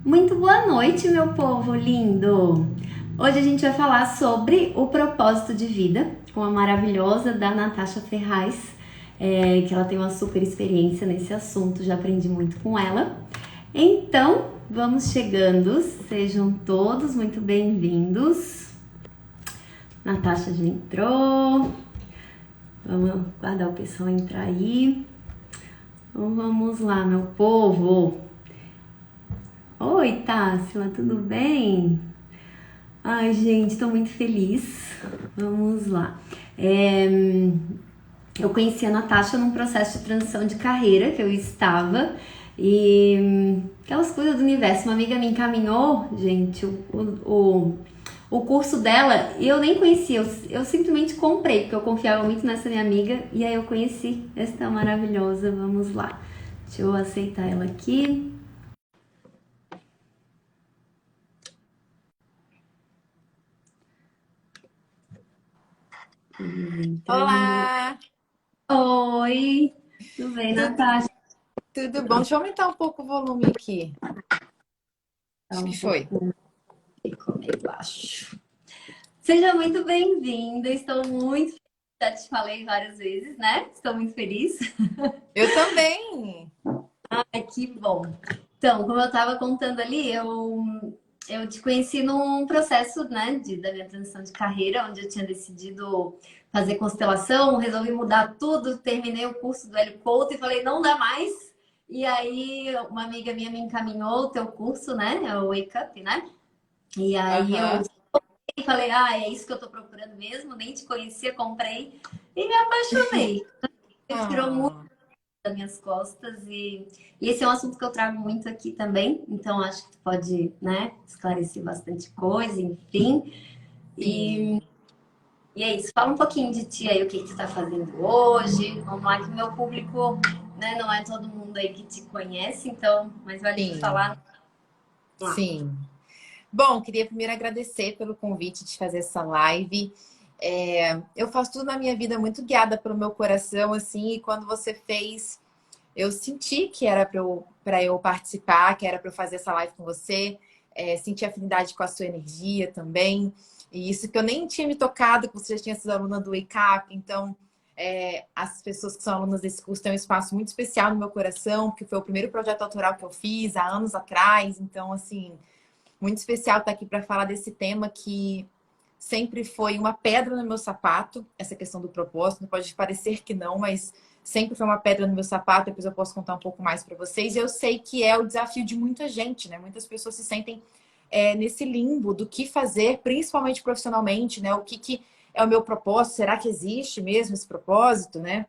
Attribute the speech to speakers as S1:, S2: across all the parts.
S1: Muito boa noite, meu povo lindo! Hoje a gente vai falar sobre o propósito de vida com a maravilhosa da Natasha Ferraz, que ela tem uma super experiência nesse assunto, já aprendi muito com ela. Então, vamos chegando, sejam todos muito bem-vindos. Natasha já entrou, vamos guardar o pessoal entrar aí. Então vamos lá, meu povo! Oi, Tássila, tudo bem? Ai, gente, estou muito feliz. Vamos lá. Eu conheci a Natasha num processo de transição de carreira que eu estava e aquelas coisas do universo. Uma amiga me encaminhou, gente, o curso dela e eu nem conhecia. Eu simplesmente comprei, porque eu confiava muito nessa minha amiga e aí eu conheci esta maravilhosa. Vamos lá. Deixa eu aceitar ela aqui. Entrando.
S2: Olá,
S1: Oi, tudo bem,
S2: tudo,
S1: Natasha?
S2: tudo bom? Deixa eu aumentar um pouco o volume aqui.
S1: Tá
S2: Acho que
S1: um
S2: foi.
S1: pouco meio baixo. Seja muito bem-vinda, estou muito feliz, já te falei várias vezes, né? Estou muito feliz.
S2: Eu também.
S1: Ai, que bom. Então, como eu estava contando ali, eu te conheci num processo, né, da minha transição de carreira, onde eu tinha decidido fazer constelação, resolvi mudar tudo, terminei o curso do Hélio Couto e falei, não dá mais. E aí, uma amiga minha me encaminhou o teu curso, né, é o Wake Up, né? E aí eu
S2: Aham.
S1: falei, ah, é isso que eu tô procurando mesmo, nem te conhecia, comprei e me apaixonei. Tirou muito
S2: Ah,
S1: das minhas costas e esse é um assunto que eu trago muito aqui também, então acho que tu pode, né, esclarecer bastante coisa, enfim.
S2: sim.
S1: E é isso, fala um pouquinho de ti aí, o que que tu tá fazendo hoje. Vamos lá, que o meu público, né, não é todo mundo aí que te conhece, então, mas vale tu
S2: Sim,
S1: falar lá.
S2: sim. Bom, queria primeiro agradecer pelo convite de fazer essa live. Eu faço tudo na minha vida muito guiada pelo meu coração, assim, e quando você fez, eu senti que era para eu participar, que era para eu fazer essa live com você. Senti afinidade com a sua energia também. E isso que eu nem tinha me tocado, que você já tinha sido aluna do Wake Up. Então, as pessoas que são alunas desse curso têm um espaço muito especial no meu coração, porque foi o primeiro projeto autoral que eu fiz há anos atrás. Então, assim, muito especial estar aqui para falar desse tema que sempre foi uma pedra no meu sapato, essa questão do propósito. Pode parecer que não, mas sempre foi uma pedra no meu sapato. Depois eu posso contar um pouco mais para vocês. Eu sei que é o desafio de muita gente, né? Muitas pessoas se sentem nesse limbo do que fazer, principalmente profissionalmente, né? O que é o meu propósito? Será que existe mesmo esse propósito, né?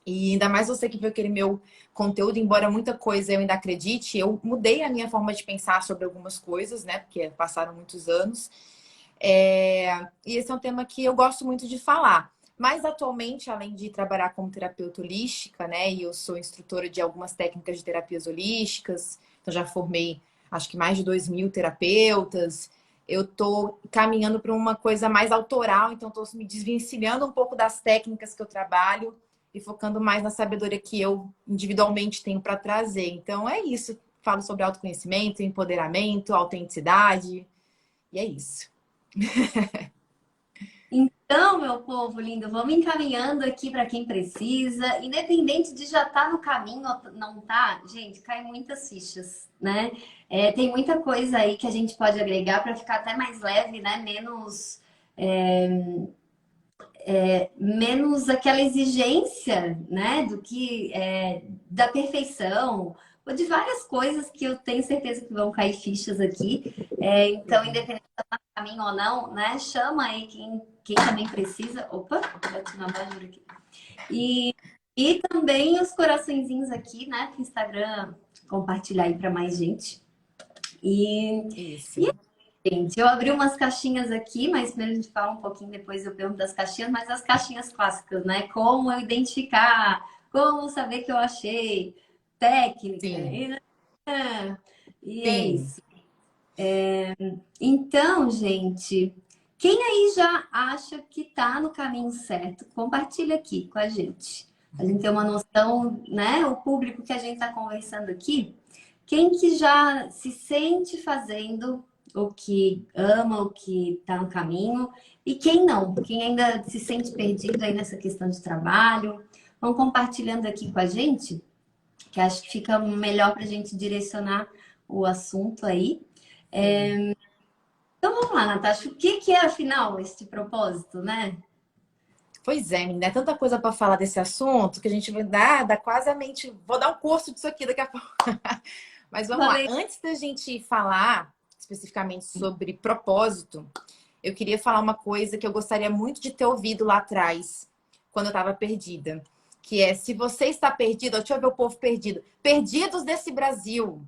S2: E ainda mais você que viu aquele meu conteúdo, embora muita coisa eu ainda acredite, eu mudei a minha forma de pensar sobre algumas coisas, né? Porque passaram muitos anos. E esse é um tema que eu gosto muito de falar. Mas atualmente, além de trabalhar como terapeuta holística, né? E eu sou instrutora de algumas técnicas de terapias holísticas, então já formei acho que mais de 2.000 terapeutas. Eu estou caminhando para uma coisa mais autoral, então estou me desvencilhando um pouco das técnicas que eu trabalho e focando mais na sabedoria que eu individualmente tenho para trazer. Então é isso. Falo sobre autoconhecimento, empoderamento, autenticidade, e é isso.
S1: Então, meu povo lindo, vamos encaminhando aqui para quem precisa, independente de já estar no caminho ou não tá, gente, cai muitas fichas, né? Tem muita coisa aí que a gente pode agregar para ficar até mais leve, né? Menos aquela exigência, né? Da perfeição, ou de várias coisas que eu tenho certeza que vão cair fichas aqui. Então, independente caminho ou não, né? Chama aí quem também precisa. Opa, bati na abajur aqui. E, e também os coraçõezinhos aqui, né? Pro Instagram compartilhar aí para mais gente. E,
S2: Isso.
S1: e gente, eu abri umas caixinhas aqui, mas primeiro a gente fala um pouquinho, depois eu pergunto das caixinhas, mas as caixinhas clássicas, né? Como eu identificar, como saber que eu achei, técnica,
S2: Sim,
S1: e é
S2: sim.
S1: isso. Então, gente, quem aí já acha que tá no caminho certo, compartilha aqui com a gente. A gente tem uma noção, né? O público que a gente está conversando aqui. Quem que já se sente fazendo o que ama, o que está no caminho, e quem não, quem ainda se sente perdido aí nessa questão de trabalho, vão compartilhando aqui com a gente, que acho que fica melhor para a gente direcionar o assunto aí.
S2: Sim.
S1: Então vamos lá, Natasha, o que que é afinal este propósito, né?
S2: Pois é, menina, é tanta coisa para falar desse assunto que a gente vai dar quase a mente. Vou dar um curso disso aqui daqui a pouco. Mas vamos lá.
S1: Falei,
S2: Antes da gente falar especificamente sobre propósito, eu queria falar uma coisa que eu gostaria muito de ter ouvido lá atrás, quando eu estava perdida. Que é, se você está perdido, deixa eu ver o povo perdido. Perdidos desse Brasil.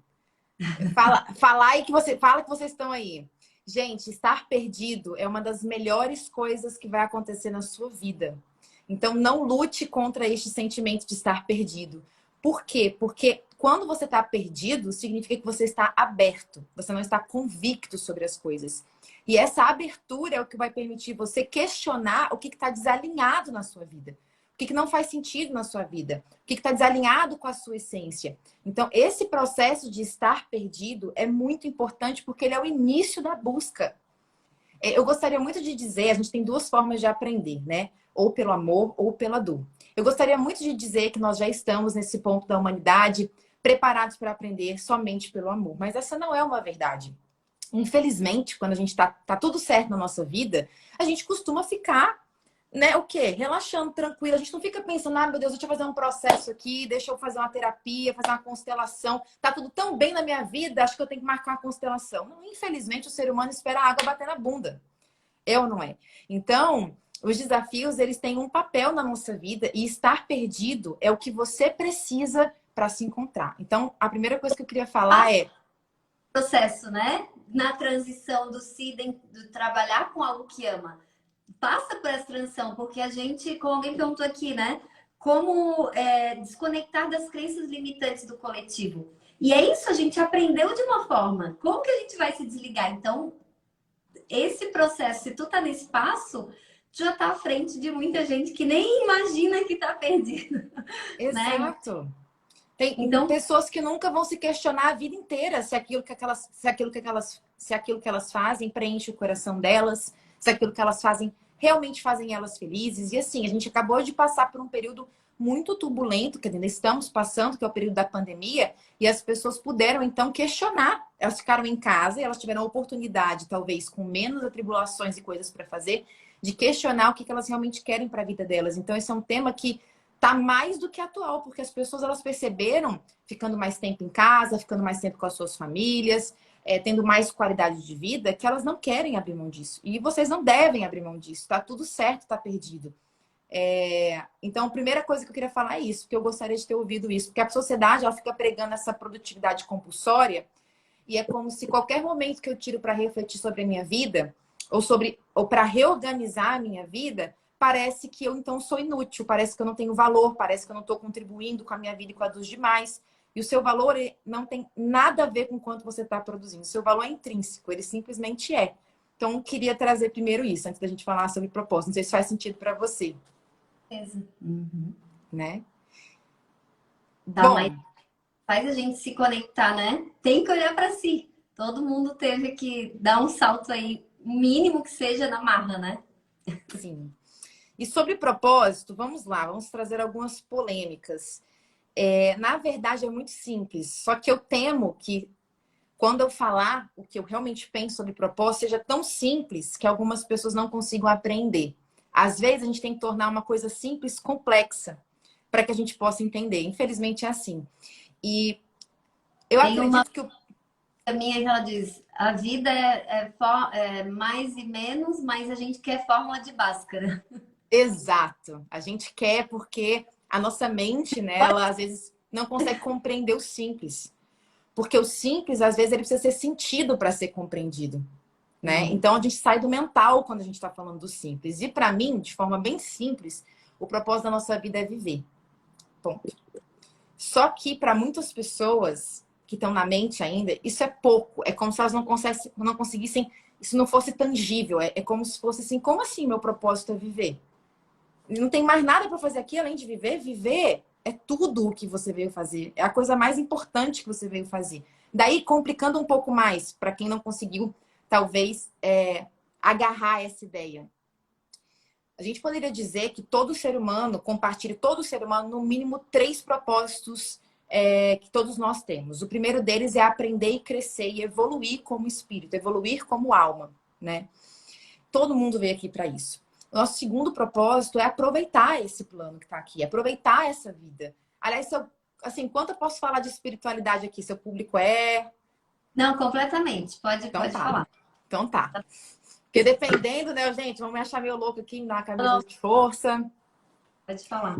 S2: Fala aí que fala que vocês estão aí. Gente, estar perdido é uma das melhores coisas que vai acontecer na sua vida. Então, não lute contra este sentimento de estar perdido. Por quê? Porque quando você está perdido, significa que você está aberto. Você não está convicto sobre as coisas. E essa abertura é o que vai permitir você questionar o que está desalinhado na sua vida. O que não faz sentido na sua vida. O que está desalinhado com a sua essência. Então, esse processo de estar perdido é muito importante porque ele é o início da busca. Eu gostaria muito de dizer, a gente tem duas formas de aprender, né? Ou pelo amor ou pela dor. Eu gostaria muito de dizer que nós já estamos nesse ponto da humanidade preparados para aprender somente pelo amor. Mas essa não é uma verdade. Infelizmente, quando a gente tá tudo certo na nossa vida, a gente costuma ficar, né, o quê? Relaxando, tranquilo. A gente não fica pensando, ah, meu Deus, deixa eu fazer um processo aqui, deixa eu fazer uma terapia, fazer uma constelação. Tá tudo tão bem na minha vida, acho que eu tenho que marcar uma constelação. Não, infelizmente, o ser humano espera a água bater na bunda. É ou não é? Então, os desafios, eles têm um papel na nossa vida e estar perdido é o que você precisa para se encontrar. Então, a primeira coisa que eu queria falar é
S1: processo, né? Na transição do do trabalhar com algo que ama. Passa por essa transição, porque a gente, como alguém perguntou aqui, né? Como desconectar das crenças limitantes do coletivo. E é isso, a gente aprendeu de uma forma. Como que a gente vai se desligar? Então, esse processo, se tu tá nesse passo, tu já tá à frente de muita gente que nem imagina que tá perdido, né?
S2: exato. Tem
S1: Então,
S2: pessoas que nunca vão se questionar a vida inteira se aquilo que elas fazem preenche o coração delas, se aquilo que elas fazem realmente fazem elas felizes. E assim, a gente acabou de passar por um período muito turbulento, que ainda estamos passando, que é o período da pandemia, e as pessoas puderam então questionar. Elas ficaram em casa e elas tiveram a oportunidade, talvez com menos atribulações e coisas para fazer, de questionar o que elas realmente querem para a vida delas. Então, esse é um tema que tá mais do que atual, porque as pessoas elas perceberam, ficando mais tempo em casa, ficando mais tempo com as suas famílias, tendo mais qualidade de vida, que elas não querem abrir mão disso. E vocês não devem abrir mão disso. Tá tudo certo, tá perdido. Então, a primeira coisa que eu queria falar é isso, porque eu gostaria de ter ouvido isso, porque a sociedade ela fica pregando essa produtividade compulsória e é como se qualquer momento que eu tiro para refletir sobre a minha vida ou para reorganizar a minha vida, parece que eu então sou inútil, parece que eu não tenho valor, parece que eu não estou contribuindo com a minha vida e com a dos demais. E o seu valor não tem nada a ver com quanto você está produzindo. O seu valor é intrínseco, ele simplesmente é. Então, eu queria trazer primeiro isso, antes da gente falar sobre propósito. Não sei se faz sentido para você,
S1: beleza. Uhum.
S2: né?
S1: Tá, mas
S2: Bom,
S1: faz a gente se conectar, né? Tem que olhar para si. Todo mundo teve que dar um salto aí, mínimo que seja na marra, né?
S2: sim. E sobre propósito, vamos lá, vamos trazer algumas polêmicas. Na verdade, é muito simples, só que eu temo que quando eu falar o que eu realmente penso sobre propósito, seja tão simples que algumas pessoas não consigam aprender. Às vezes, a gente tem que tornar uma coisa simples complexa para que a gente possa entender. Infelizmente, é assim. E eu
S1: Tem uma
S2: acredito que o
S1: minha que ela diz: a vida é mais e menos, mas a gente quer fórmula de Bhaskara.
S2: exato, a gente quer porque a nossa mente, né, ela às vezes não consegue compreender o simples. Porque o simples, às vezes, ele precisa ser sentido para ser compreendido, né? Então, a gente sai do mental quando a gente está falando do simples. E para mim, de forma bem simples, o propósito da nossa vida é viver. Ponto. Só que para muitas pessoas que estão na mente ainda, isso é pouco. É como se elas não conseguissem, isso não fosse tangível. É como se fosse assim, como assim meu propósito é viver? Não tem mais nada para fazer aqui além de viver? Viver é tudo o que você veio fazer. É a coisa mais importante que você veio fazer. Daí, complicando um pouco mais, para quem não conseguiu, talvez, agarrar essa ideia. A gente poderia dizer que todo ser humano compartilha, todo ser humano, no mínimo 3 propósitos que todos nós temos. O primeiro deles é aprender e crescer e evoluir como espírito, evoluir como alma, né? Todo mundo veio aqui para isso. O nosso segundo propósito é aproveitar esse plano que está aqui, aproveitar essa vida. Aliás, assim, quanto eu posso falar de espiritualidade aqui? Seu público é...
S1: Não, completamente.
S2: Então
S1: Pode
S2: tá.
S1: falar.
S2: Então tá. Porque dependendo, né, gente, vão me achar meio louco aqui, me dar uma camisa
S1: Não,
S2: de força.
S1: pode falar.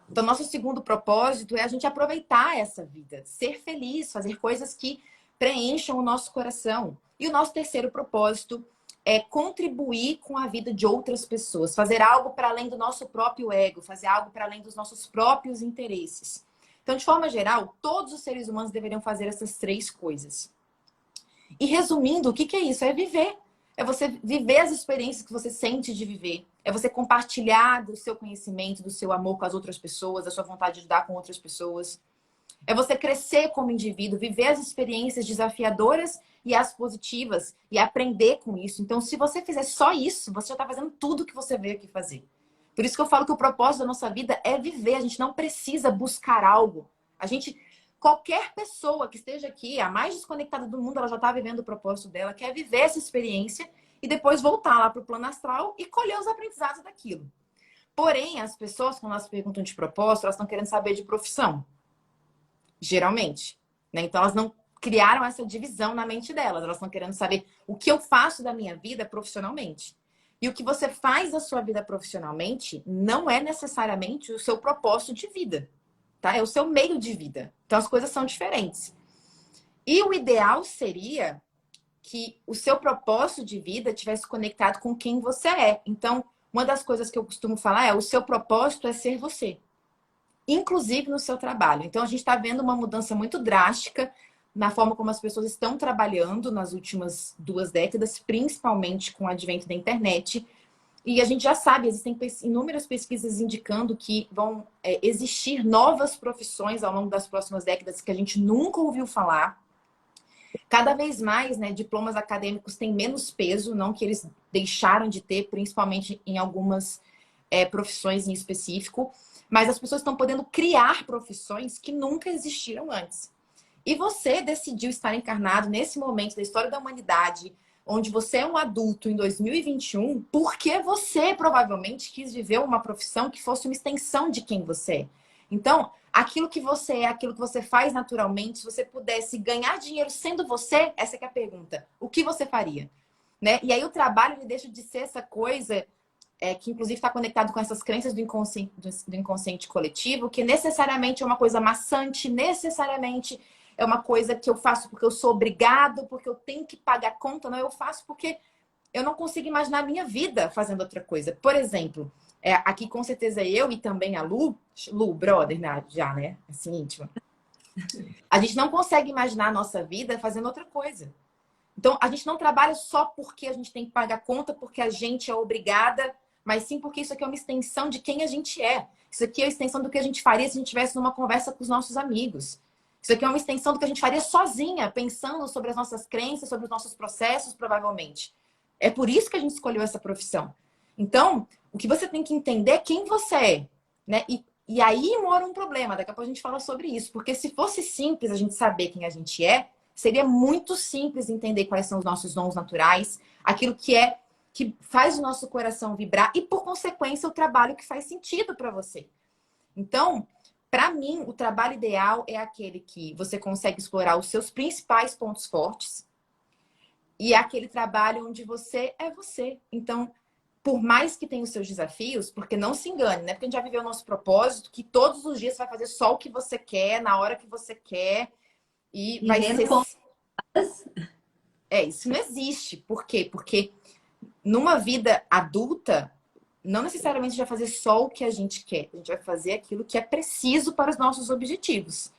S2: Então, nosso segundo propósito é a gente aproveitar essa vida, ser feliz, fazer coisas que preencham o nosso coração. E o nosso terceiro propósito é contribuir com a vida de outras pessoas, fazer algo para além do nosso próprio ego, fazer algo para além dos nossos próprios interesses. Então, de forma geral, todos os seres humanos deveriam fazer essas 3 coisas. E resumindo, o que é isso? É viver. É você viver as experiências que você sente de viver. É você compartilhar do seu conhecimento, do seu amor com as outras pessoas, da sua vontade de dar com outras pessoas. É você crescer como indivíduo, viver as experiências desafiadoras e as positivas e aprender com isso. Então, se você fizer só isso, você já está fazendo tudo que você veio aqui fazer. Por isso que eu falo que o propósito da nossa vida é viver. A gente não precisa buscar algo. Qualquer pessoa que esteja aqui, a mais desconectada do mundo, ela já está vivendo o propósito dela, quer viver essa experiência e depois voltar lá para o plano astral e colher os aprendizados daquilo. Porém, as pessoas, quando elas perguntam de propósito, elas estão querendo saber de profissão. Geralmente. Né? Então, elas não criaram essa divisão na mente delas. Elas estão querendo saber o que eu faço da minha vida profissionalmente. E o que você faz da sua vida profissionalmente não é necessariamente o seu propósito de vida. Tá? É o seu meio de vida. Então, as coisas são diferentes. E o ideal seria que o seu propósito de vida tivesse conectado com quem você é. Então, uma das coisas que eu costumo falar é: o seu propósito é ser você. Inclusive no seu trabalho. Então, a gente está vendo uma mudança muito drástica na forma como as pessoas estão trabalhando nas últimas 2 décadas, principalmente com o advento da internet. E a gente já sabe, existem inúmeras pesquisas indicando que vão existir novas profissões ao longo das próximas décadas que a gente nunca ouviu falar. Cada vez mais, né, diplomas acadêmicos têm menos peso, não que eles deixaram de ter, principalmente em algumas profissões em específico, mas as pessoas estão podendo criar profissões que nunca existiram antes. E você decidiu estar encarnado nesse momento da história da humanidade, onde você é um adulto em 2021, porque você provavelmente quis viver uma profissão que fosse uma extensão de quem você é. Então, aquilo que você é, aquilo que você faz naturalmente, se você pudesse ganhar dinheiro sendo você, essa é a pergunta. O que você faria? Né? E aí o trabalho ele deixa de ser essa coisa que inclusive está conectado com essas crenças do inconsciente coletivo, que necessariamente é uma coisa maçante, necessariamente é uma coisa que eu faço porque eu sou obrigado, porque eu tenho que pagar conta. Não, eu faço porque eu não consigo imaginar a minha vida fazendo outra coisa. Por exemplo, aqui com certeza eu e também a Lu, brother, né? Já, né? Assim, íntima. A gente não consegue imaginar a nossa vida fazendo outra coisa. Então, a gente não trabalha só porque a gente tem que pagar conta, porque a gente é obrigada, mas sim porque isso aqui é uma extensão de quem a gente é. Isso aqui é a extensão do que a gente faria se a gente estivesse numa conversa com os nossos amigos. Isso aqui é uma extensão do que a gente faria sozinha, pensando sobre as nossas crenças, sobre os nossos processos, provavelmente. É por isso que a gente escolheu essa profissão. Então, o que você tem que entender é quem você é, né? E aí mora um problema. Daqui a pouco a gente fala sobre isso. Porque se fosse simples a gente saber quem a gente é, seria muito simples entender quais são os nossos dons naturais, aquilo que faz o nosso coração vibrar e, por consequência, o trabalho que faz sentido para você. Então, para mim, o trabalho ideal é aquele que você consegue explorar os seus principais pontos fortes e é aquele trabalho onde você é você. Então, por mais que tenha os seus desafios, porque não se engane, né? Porque a gente já viveu o nosso propósito, que todos os dias você vai fazer só o que você quer, na hora que você quer, e vai ser... Isso não existe. Por quê? Porque numa vida adulta, não necessariamente a gente vai fazer só o que a gente quer. A gente vai fazer aquilo que é preciso para os nossos objetivos.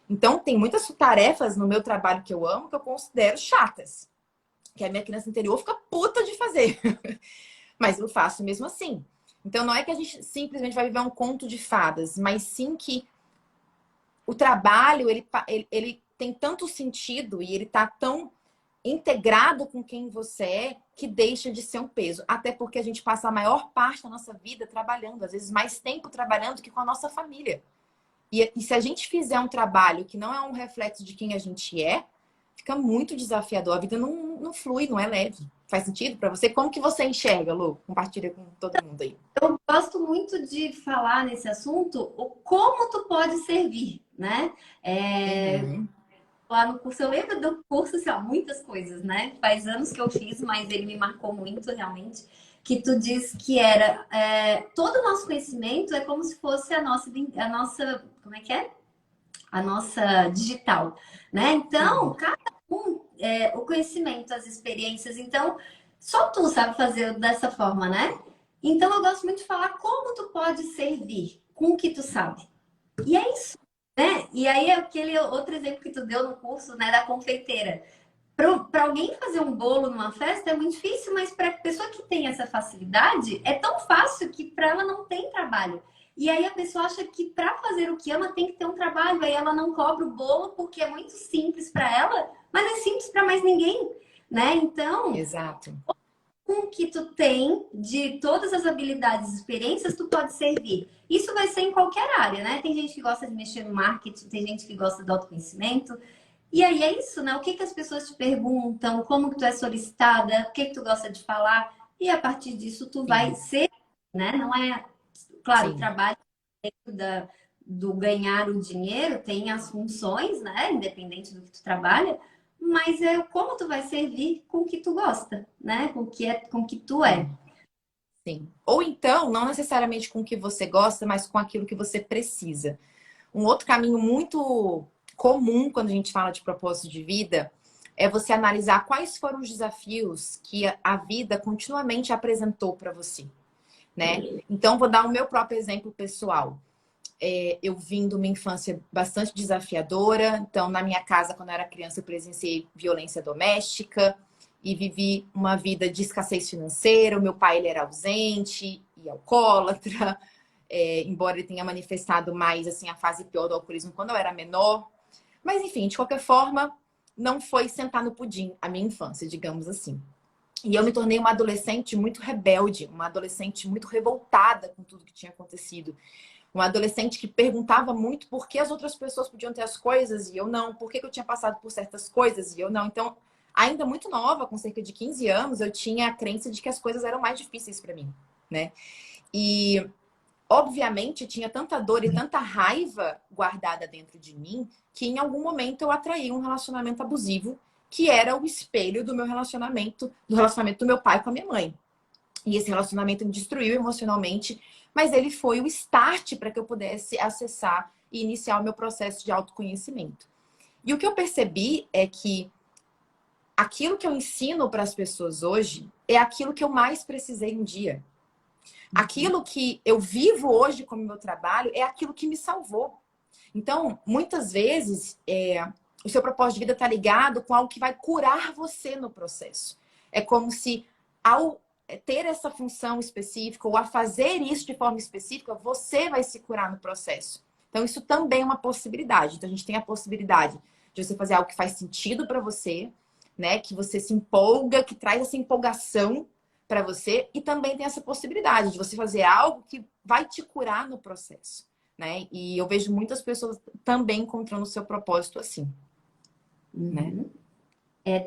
S2: Então, tem muitas tarefas no meu trabalho que eu amo que eu considero chatas. Que a minha criança interior fica puta de fazer. Mas eu faço mesmo assim. Então, não é que a gente simplesmente vai viver um conto de fadas, mas sim que o trabalho, ele tem tanto sentido e ele tá tão integrado com quem você é que deixa de ser um peso. Até porque a gente passa a maior parte da nossa vida trabalhando, às vezes mais tempo trabalhando que com a nossa família. E se a gente fizer um trabalho que não é um reflexo de quem a gente é, fica muito desafiador. A vida não flui, não é leve. Faz sentido para você? Como que você enxerga, Lu? Compartilha com todo mundo aí.
S1: Eu gosto muito de falar nesse assunto o como tu pode servir, né?
S2: Uhum.
S1: Lá no curso, eu lembro do curso, assim, ó, muitas coisas, né? Faz anos que eu fiz, mas ele me marcou muito, realmente. Que tu diz que era todo o nosso conhecimento é como se fosse a nossa, como é que é? A nossa digital, né? Então,
S2: Sim.
S1: cada um, o conhecimento, as experiências, então, só tu sabe fazer dessa forma, né? Então, eu gosto muito de falar como tu pode servir com o que tu sabe. E é isso, né? E aí, aquele outro exemplo que tu deu no curso, né, da confeiteira. Para alguém fazer um bolo numa festa é muito difícil, mas para a pessoa que tem essa facilidade, é tão fácil que para ela não tem trabalho. E aí a pessoa acha que para fazer o que ama tem que ter um trabalho, aí ela não cobra o bolo porque é muito simples para ela, mas é simples para mais ninguém, né? Então,
S2: Exato.
S1: com o que tu tem de todas as habilidades e experiências, tu pode servir. Isso vai ser em qualquer área, né? Tem gente que gosta de mexer no marketing, tem gente que gosta do autoconhecimento. E aí é isso, né? O que que as pessoas te perguntam, como que tu é solicitada, o que que tu gosta de falar, e a partir disso tu vai
S2: Sim.
S1: ser, né? Não é, claro, o
S2: Sim.
S1: trabalho do ganhar o dinheiro tem as funções, né? Independente do que tu trabalha, mas é como tu vai servir com o que tu gosta, né? Com o que tu é.
S2: Sim. Sim. Ou então, não necessariamente com o que você gosta, mas com aquilo que você precisa. Um outro caminho muito comum quando a gente fala de propósito de vida é você analisar quais foram os desafios que a vida continuamente apresentou para você, né? Então, vou dar o meu próprio exemplo pessoal. Eu vim de uma infância bastante desafiadora. Então, na minha casa, quando eu era criança, eu presenciei violência doméstica e vivi uma vida de escassez financeira. O meu pai ele era ausente e alcoólatra, embora ele tenha manifestado mais assim a fase pior do alcoolismo quando eu era menor. Mas, enfim, de qualquer forma, não foi sentar no pudim a minha infância, digamos assim. E eu me tornei uma adolescente muito rebelde, uma adolescente muito revoltada com tudo que tinha acontecido. Uma adolescente que perguntava muito por que as outras pessoas podiam ter as coisas e eu não, por que eu tinha passado por certas coisas e eu não. Então, ainda muito nova, com cerca de 15 anos, eu tinha a crença de que as coisas eram mais difíceis para mim, né? E, obviamente, tinha tanta dor e tanta raiva guardada dentro de mim que em algum momento eu atraí um relacionamento abusivo que era o espelho do relacionamento do meu pai com a minha mãe. E esse relacionamento me destruiu emocionalmente, mas ele foi o start para que eu pudesse acessar e iniciar o meu processo de autoconhecimento. E o que eu percebi é que aquilo que eu ensino para as pessoas hoje é aquilo que eu mais precisei um dia. Aquilo que eu vivo hoje como meu trabalho é aquilo que me salvou. Então, muitas vezes, o seu propósito de vida está ligado com algo que vai curar você no processo. É como se, ao ter essa função específica ou a fazer isso de forma específica, você vai se curar no processo. Então, isso também é uma possibilidade. Então, a gente tem a possibilidade de você fazer algo que faz sentido para você, né? Que você se empolga, que traz essa empolgação para você. E também tem essa possibilidade de você fazer algo que vai te curar no processo, né? E eu vejo muitas pessoas também encontrando o seu propósito assim, né?
S1: Uhum.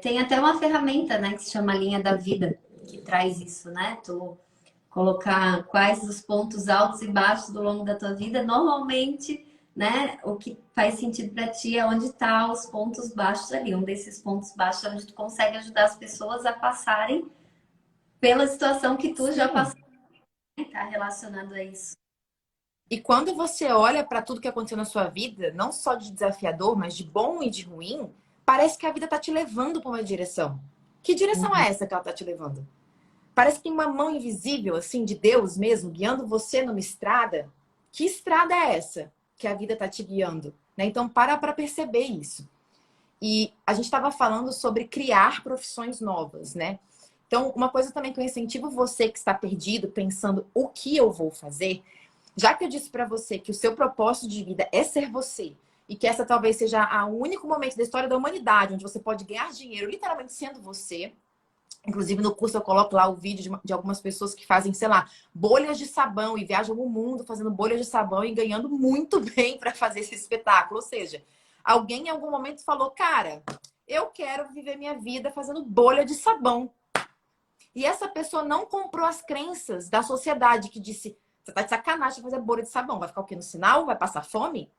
S1: Tem até uma ferramenta, né, que se chama Linha da Vida, que traz isso, né? Tu colocar quais os pontos altos e baixos do longo da tua vida. Normalmente, né, o que faz sentido para ti é onde tá os pontos baixos ali. Um desses pontos baixos é onde tu consegue ajudar as pessoas a passarem pela situação que tu já
S2: Sim.
S1: passou, né? Tá relacionado a isso.
S2: E quando você olha para tudo que aconteceu na sua vida, não só de desafiador, mas de bom e de ruim, parece que a vida tá te levando para uma direção. Que direção
S1: Uhum.
S2: é essa que ela tá te levando? Parece que tem uma mão invisível, assim, de Deus mesmo, guiando você numa estrada. Que estrada é essa que a vida tá te guiando? Né? Então, para perceber isso. E a gente estava falando sobre criar profissões novas, né? Então, uma coisa também que eu incentivo você que está perdido, pensando o que eu vou fazer, já que eu disse para você que o seu propósito de vida é ser você e que essa talvez seja o único momento da história da humanidade onde você pode ganhar dinheiro literalmente sendo você. Inclusive, no curso eu coloco lá o vídeo de algumas pessoas que fazem, sei lá, bolhas de sabão e viajam o mundo fazendo bolhas de sabão e ganhando muito bem para fazer esse espetáculo. Ou seja, alguém em algum momento falou, cara, eu quero viver minha vida fazendo bolha de sabão. E essa pessoa não comprou as crenças da sociedade que disse, você tá de sacanagem fazer bolha de sabão, vai ficar o quê no sinal? Vai passar fome?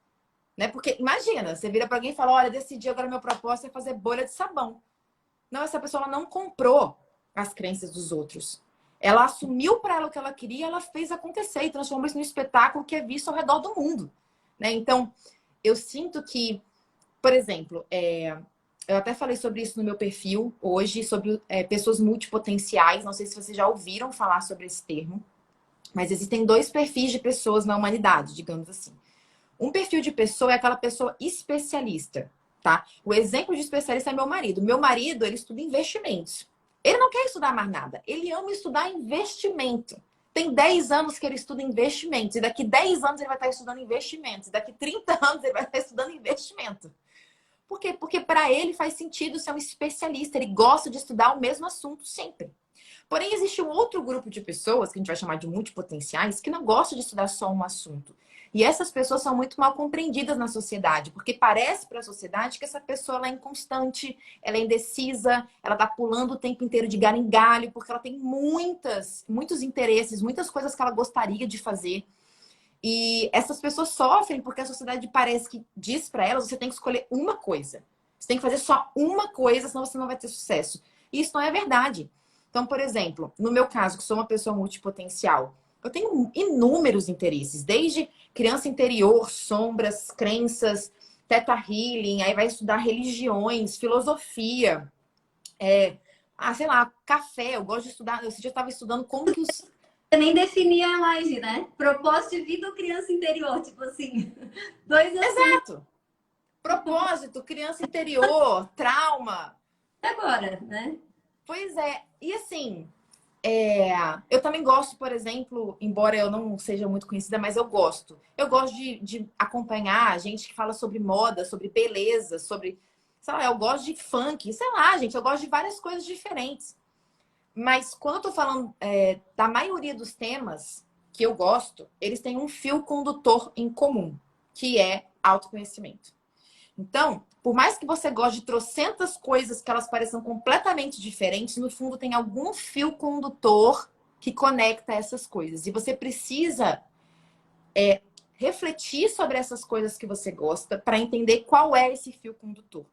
S2: Né? Porque imagina, você vira para alguém e fala, olha, decidi agora meu propósito é fazer bolha de sabão. Não, essa pessoa ela não comprou as crenças dos outros. Ela assumiu para ela o que ela queria, ela fez acontecer e transformou isso num espetáculo que é visto ao redor do mundo. Né? Então, eu sinto que, por exemplo, eu até falei sobre isso no meu perfil hoje, sobre pessoas multipotenciais. Não sei se vocês já ouviram falar sobre esse termo, mas existem dois perfis de pessoas na humanidade, digamos assim. Um perfil de pessoa é aquela pessoa especialista. Tá? O exemplo de especialista é meu marido. Meu marido, ele estuda investimentos. Ele não quer estudar mais nada. Ele ama estudar investimento. Tem 10 anos que ele estuda investimentos. E daqui 10 anos ele vai estar estudando investimentos. E daqui 30 anos ele vai estar estudando investimento. Por quê? Porque para ele faz sentido ser um especialista. Ele gosta de estudar o mesmo assunto sempre. Porém, existe um outro grupo de pessoas, que a gente vai chamar de multipotenciais, que não gosta de estudar só um assunto. E essas pessoas são muito mal compreendidas na sociedade, porque parece para a sociedade que essa pessoa ela é inconstante, ela é indecisa, ela está pulando o tempo inteiro de galho em galho, porque ela tem muitos interesses, muitas coisas que ela gostaria de fazer. E essas pessoas sofrem porque a sociedade parece que diz para elas, você tem que escolher uma coisa. Você tem que fazer só uma coisa, senão você não vai ter sucesso. E isso não é verdade. Então, por exemplo, no meu caso, que sou uma pessoa multipotencial, eu tenho inúmeros interesses, desde criança interior, sombras, crenças, teta healing, aí vai estudar religiões, filosofia, sei lá, café, eu gosto de estudar. Esse dia eu estava estudando como que os...
S1: Você nem definia a live, né? Propósito de vida ou criança interior, tipo assim. Dois assuntos.
S2: Exato. Propósito, criança interior, trauma.
S1: Agora, né?
S2: Pois é. E assim, eu também gosto, por exemplo, embora eu não seja muito conhecida, mas eu gosto. Eu gosto de acompanhar gente que fala sobre moda, sobre beleza, sobre... Sei lá, eu gosto de funk. Sei lá, gente, eu gosto de várias coisas diferentes. Mas quando eu tô falando da maioria dos temas que eu gosto, eles têm um fio condutor em comum, que é autoconhecimento. Então, por mais que você goste de trocentas coisas que elas pareçam completamente diferentes, no fundo tem algum fio condutor que conecta essas coisas. E você precisa refletir sobre essas coisas que você gosta para entender qual é esse fio condutor.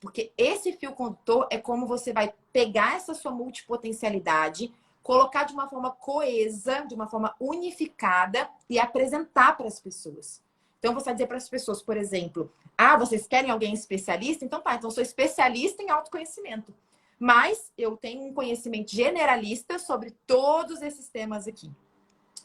S2: Porque esse fio condutor é como você vai pegar essa sua multipotencialidade, colocar de uma forma coesa, de uma forma unificada e apresentar para as pessoas. Então, você vai dizer para as pessoas, por exemplo, vocês querem alguém especialista? Então tá, então eu sou especialista em autoconhecimento. Mas eu tenho um conhecimento generalista sobre todos esses temas aqui.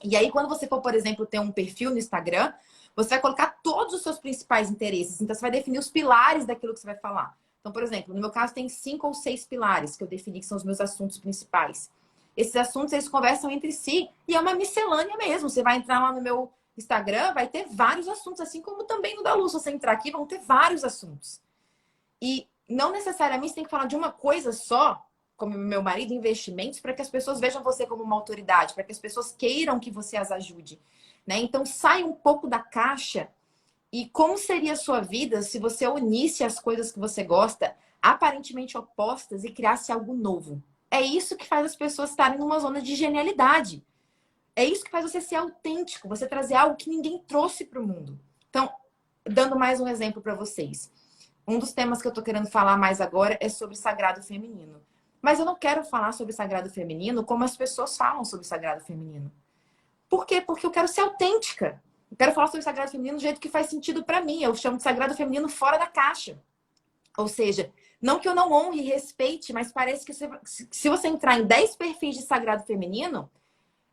S2: E aí, quando você for, por exemplo, ter um perfil no Instagram, você vai colocar todos os seus principais interesses. Então, você vai definir os pilares daquilo que você vai falar. Então, por exemplo, no meu caso, tem 5 ou 6 pilares que eu defini que são os meus assuntos principais. Esses assuntos, eles conversam entre si e é uma miscelânea mesmo. Você vai entrar lá no meu Instagram, vai ter vários assuntos, assim como também no da Luz. Se você entrar aqui, vão ter vários assuntos. E não necessariamente você tem que falar de uma coisa só, como meu marido, investimentos, para que as pessoas vejam você como uma autoridade, para que as pessoas queiram que você as ajude. Né? Então, sai um pouco da caixa. E como seria a sua vida se você unisse as coisas que você gosta, aparentemente opostas, e criasse algo novo? É isso que faz as pessoas estarem numa zona de genialidade. É isso que faz você ser autêntico, você trazer algo que ninguém trouxe para o mundo. Então, dando mais um exemplo para vocês. Um dos temas que eu tô querendo falar mais agora é sobre sagrado feminino. Mas eu não quero falar sobre sagrado feminino como as pessoas falam sobre sagrado feminino. Por quê? Porque eu quero ser autêntica. Eu quero falar sobre sagrado feminino do jeito que faz sentido para mim. Eu chamo de sagrado feminino fora da caixa. Ou seja, não que eu não honre e respeite, mas parece que se você entrar em 10 perfis de sagrado feminino,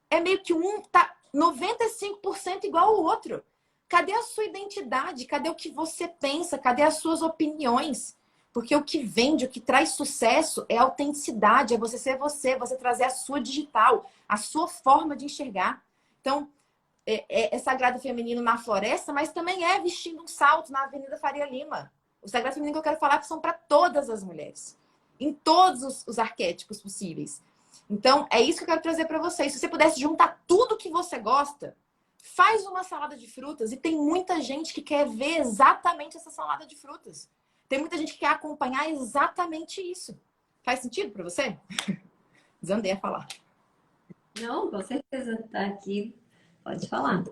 S2: é meio que um tá 95% igual ao outro. Cadê a sua identidade? Cadê o que você pensa? Cadê as suas opiniões? Porque o que vende, o que traz sucesso é a autenticidade, é você ser você trazer a sua digital, a sua forma de enxergar. Então, é sagrado feminino na floresta, mas também é vestindo um salto na Avenida Faria Lima. O sagrado feminino que eu quero falar que são para todas as mulheres, em todos os arquétipos possíveis. Então, é isso que eu quero trazer para vocês. Se você pudesse juntar tudo que você gosta, faz uma salada de frutas. E tem muita gente que quer ver exatamente essa salada de frutas. Tem muita gente que quer acompanhar exatamente isso. Faz sentido para você? Desandei a falar.
S1: Não, com certeza. Tá aqui. Pode falar.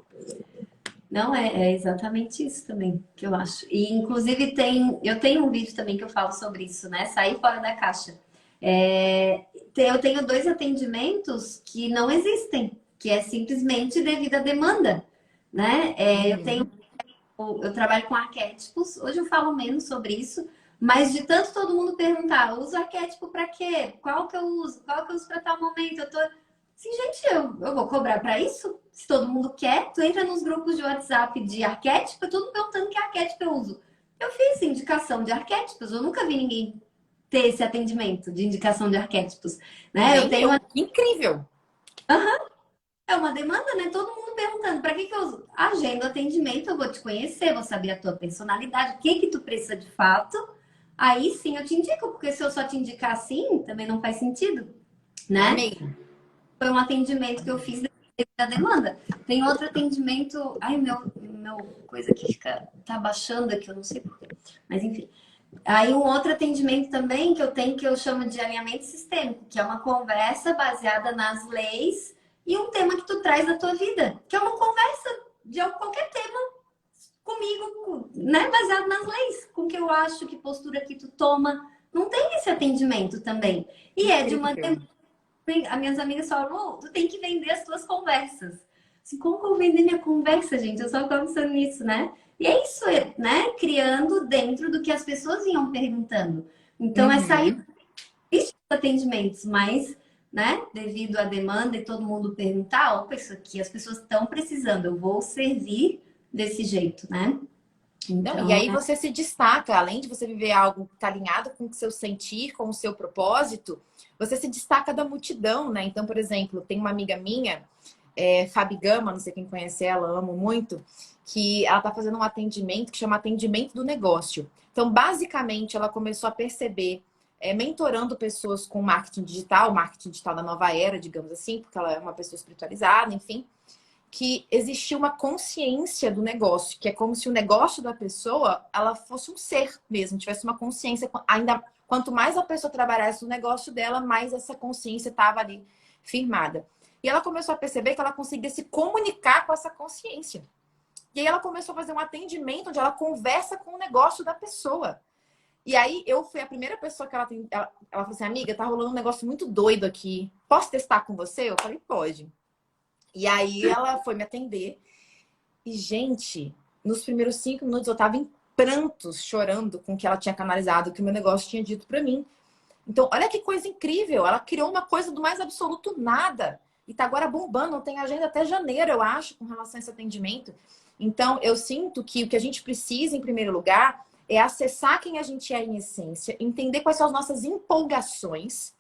S1: Não, é exatamente isso também que eu acho. E, inclusive, eu tenho um vídeo também que eu falo sobre isso, né? Sair fora da caixa. Eu tenho 2 atendimentos que não existem, que é simplesmente devido à demanda, né? Eu trabalho com arquétipos, hoje eu falo menos sobre isso, mas de tanto todo mundo perguntar, uso arquétipo para quê? Qual que eu uso? Qual que eu uso para tal momento? Eu tô assim, gente, eu vou cobrar para isso? Se todo mundo quer, tu entra nos grupos de WhatsApp de arquétipo, tudo perguntando que arquétipo eu uso. Eu fiz indicação de arquétipos, eu nunca vi ninguém ter esse atendimento de indicação de arquétipos, né?
S2: Nem eu. Incrível!
S1: É uma demanda, né? Todo mundo perguntando, para que eu uso? Agenda o atendimento, eu vou te conhecer, vou saber a tua personalidade, o que que tu precisa de fato. Aí sim eu te indico, porque se eu só te indicar assim, também não faz sentido, né?
S2: Amei.
S1: Foi um atendimento que eu fiz da demanda. Tem outro atendimento. Ai, meu coisa aqui tá baixando aqui, eu não sei porquê. Mas enfim. Aí um outro atendimento também que eu tenho que eu chamo de alinhamento sistêmico, que é uma conversa baseada nas leis e um tema que tu traz da tua vida, que é uma conversa de qualquer tema comigo, né, baseado nas leis, com o que eu acho, que postura que tu toma. Não tem esse atendimento também. E é de uma
S2: Incrível.
S1: as minhas amigas falam, tu tem que vender as tuas conversas. Assim, como que eu vou vender minha conversa, gente? Eu só tô pensando nisso, né? E é isso, né? Criando dentro do que as pessoas iam perguntando. Então, é sair
S2: Uhum.
S1: dos atendimentos, mas, né? Devido à demanda e todo mundo perguntar, opa, isso aqui as pessoas estão precisando, eu vou servir desse jeito, né?
S2: Não, e
S1: Então,
S2: aí você se destaca, além de você viver algo que está alinhado com o seu sentir, com o seu propósito, você se destaca da multidão, né? Então, por exemplo, tem uma amiga minha, Fabi Gama, não sei quem conhece ela, amo muito, que ela está fazendo um atendimento que chama atendimento do negócio. Então, basicamente, ela começou a perceber, mentorando pessoas com marketing digital da nova era, digamos assim, porque ela é uma pessoa espiritualizada, enfim, que existia uma consciência do negócio, que é como se o negócio da pessoa, ela fosse um ser mesmo, tivesse uma consciência. Ainda quanto mais a pessoa trabalhasse no negócio dela, mais essa consciência estava ali firmada. E ela começou a perceber que ela conseguia se comunicar com essa consciência. E aí ela começou a fazer um atendimento onde ela conversa com o negócio da pessoa. E aí eu fui a primeira pessoa que ela falou assim, amiga, tá rolando um negócio muito doido aqui. Posso testar com você? Eu falei, pode. E aí ela foi me atender. E, gente, nos primeiros 5 minutos eu tava em prantos, chorando com o que ela tinha canalizado, o que o meu negócio tinha dito pra mim. Então, olha que coisa incrível. Ela criou uma coisa do mais absoluto nada. E tá agora bombando. Tem agenda até janeiro, eu acho, com relação a esse atendimento. Então, eu sinto que o que a gente precisa, em primeiro lugar, é acessar quem a gente é em essência, entender quais são as nossas empolgações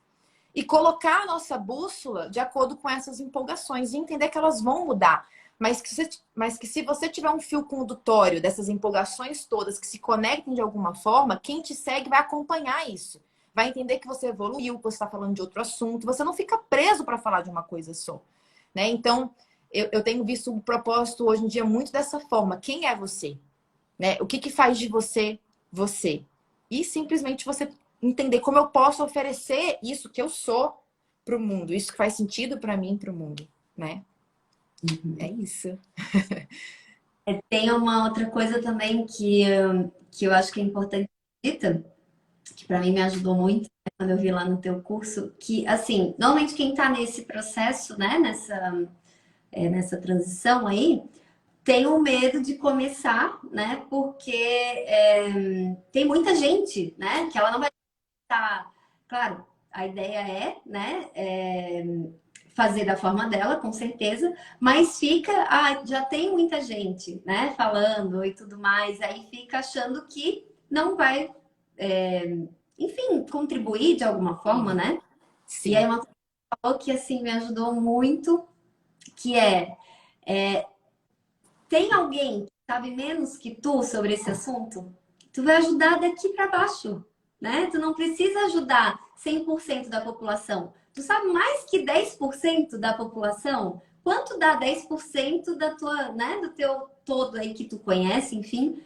S2: e colocar a nossa bússola de acordo com essas empolgações e entender que elas vão mudar. Mas que se você tiver um fio condutório dessas empolgações todas que se conectem de alguma forma, quem te segue vai acompanhar isso. Vai entender que você evoluiu, que você está falando de outro assunto. Você não fica preso para falar de uma coisa só. Né? Então, eu tenho visto o propósito hoje em dia muito dessa forma. Quem é você? Né? O que faz de você, você? E simplesmente você entender como eu posso oferecer isso que eu sou para o mundo, isso que faz sentido para mim, para o mundo, né? É isso.
S1: tem uma outra coisa também que eu acho que é importante, dita, que para mim me ajudou muito, né, quando eu vi lá no teu curso, que, assim, normalmente quem está nesse processo, né, nessa transição aí, tem o medo de começar, né, porque tem muita gente, né, que ela não vai estar... Claro, a ideia é, né, fazer da forma dela, com certeza, mas fica, já tem muita gente, né, falando e tudo mais, aí fica achando que não vai, enfim, contribuir de alguma forma,
S2: Sim,
S1: né? E aí
S2: sim.
S1: uma coisa que, assim, me ajudou muito, que Tem alguém que sabe menos que tu sobre esse assunto? Tu vai ajudar daqui para baixo, né? Tu não precisa ajudar 100% da população. Tu sabe mais que 10% da população? Quanto dá 10% da tua, né, do teu todo aí que tu conhece, enfim?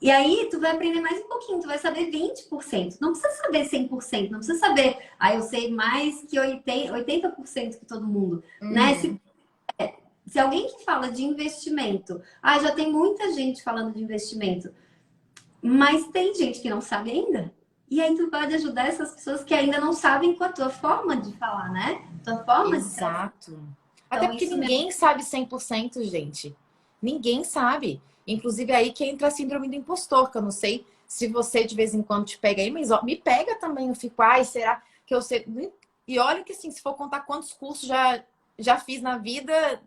S1: E aí tu vai aprender mais um pouquinho, tu vai saber 20%. Não precisa saber 100%, não precisa saber, eu sei mais que 80% que todo mundo, né?
S2: Uhum.
S1: Se alguém que fala de investimento, já tem muita gente falando de investimento, mas tem gente que não sabe ainda. E aí tu pode ajudar essas pessoas que ainda não sabem com a tua forma de falar, né? Tua forma de tratar.
S2: Exato. Até
S1: Então
S2: porque
S1: isso me...
S2: ninguém sabe 100%, gente. Ninguém sabe. Inclusive aí que entra a síndrome do impostor, que eu não sei se você de vez em quando te pega aí, mas ó, me pega também. Eu fico, ai, será que eu sei? E olha que assim, se for contar quantos cursos já fiz na vida,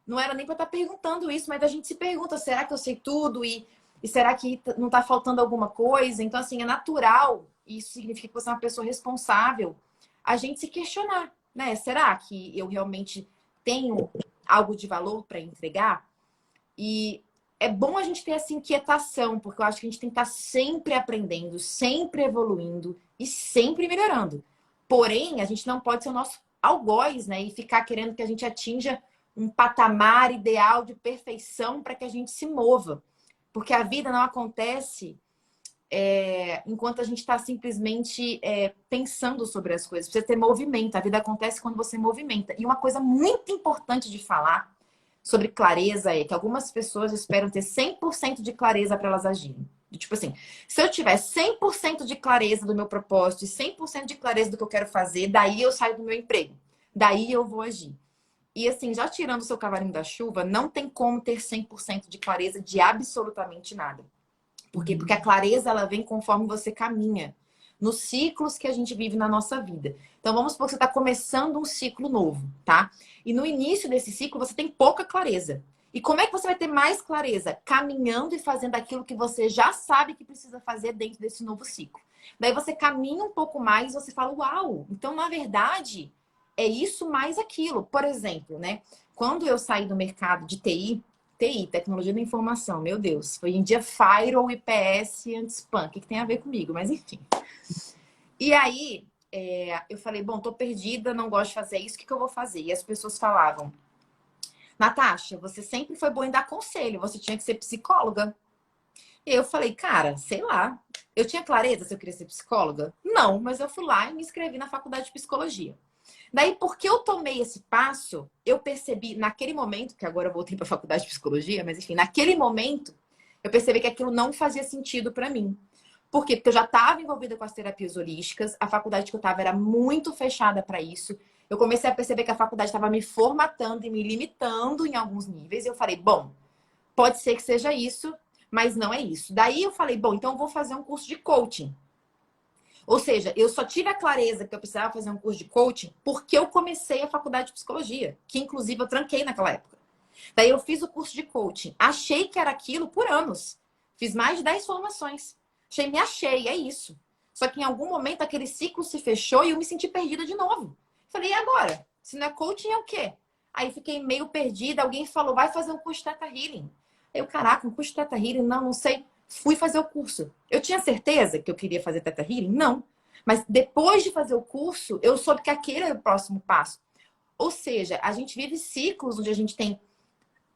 S2: não era nem para estar perguntando isso, mas a gente se pergunta, será que eu sei tudo? E será que não está faltando alguma coisa? Então, assim, é natural, e isso significa que você é uma pessoa responsável, a gente se questionar, né? Será que eu realmente tenho algo de valor para entregar? E é bom a gente ter essa inquietação, porque eu acho que a gente tem que estar sempre aprendendo, sempre evoluindo e sempre melhorando. Porém, a gente não pode ser o nosso algoz, né? E ficar querendo que a gente atinja um patamar ideal de perfeição para que a gente se mova. Porque a vida não acontece enquanto a gente está simplesmente pensando sobre as coisas. Precisa ter movimento. A vida acontece quando você movimenta. E uma coisa muito importante de falar sobre clareza é que algumas pessoas esperam ter 100% de clareza para elas agirem. Tipo assim, se eu tiver 100% de clareza do meu propósito e 100% de clareza do que eu quero fazer, daí eu saio do meu emprego. Daí eu vou agir. E assim, já tirando o seu cavalinho da chuva, não tem como ter 100% de clareza de absolutamente nada. Por quê? Porque a clareza ela vem conforme você caminha nos ciclos que a gente vive na nossa vida. Então vamos supor que você está começando um ciclo novo, tá? E no início desse ciclo você tem pouca clareza. E como é que você vai ter mais clareza? Caminhando e fazendo aquilo que você já sabe que precisa fazer dentro desse novo ciclo. Daí você caminha um pouco mais e você fala, uau, então na verdade é isso mais aquilo. Por exemplo, né? Quando eu saí do mercado de TI, tecnologia da informação, meu Deus, foi em dia Firewall, IPS e anti-spam. O que tem a ver comigo? Mas enfim. E aí, eu falei, bom, tô perdida, não gosto de fazer isso, o que eu vou fazer? E as pessoas falavam, Natasha, você sempre foi boa em dar conselho, você tinha que ser psicóloga. E eu falei, cara, sei lá. Eu tinha clareza se eu queria ser psicóloga? Não, mas eu fui lá e me inscrevi na faculdade de psicologia. Daí, porque eu tomei esse passo, eu percebi naquele momento, que agora eu voltei para a faculdade de psicologia, mas enfim, naquele momento, eu percebi que aquilo não fazia sentido para mim. Por quê? Porque eu já estava envolvida com as terapias holísticas, a faculdade que eu estava era muito fechada para isso. Eu comecei a perceber que a faculdade estava me formatando e me limitando em alguns níveis. E eu falei, bom, pode ser que seja isso, mas não é isso. Daí eu falei, bom, então eu vou fazer um curso de coaching. Ou seja, eu só tive a clareza que eu precisava fazer um curso de coaching porque eu comecei a faculdade de psicologia, que inclusive eu tranquei naquela época. Daí eu fiz o curso de coaching. Achei que era aquilo por anos. Fiz mais de 10 formações. Me achei, é isso. Só que em algum momento aquele ciclo se fechou e eu me senti perdida de novo. Falei, e agora? Se não é coaching, é o quê? Aí fiquei meio perdida. Alguém falou, vai fazer um curso de Theta Healing. Eu, caraca, um curso de Theta Healing? Não sei. Fui fazer o curso. Eu tinha certeza que eu queria fazer Theta Healing? Não. Mas depois de fazer o curso, eu soube que aquele era o próximo passo. Ou seja, a gente vive ciclos onde a gente tem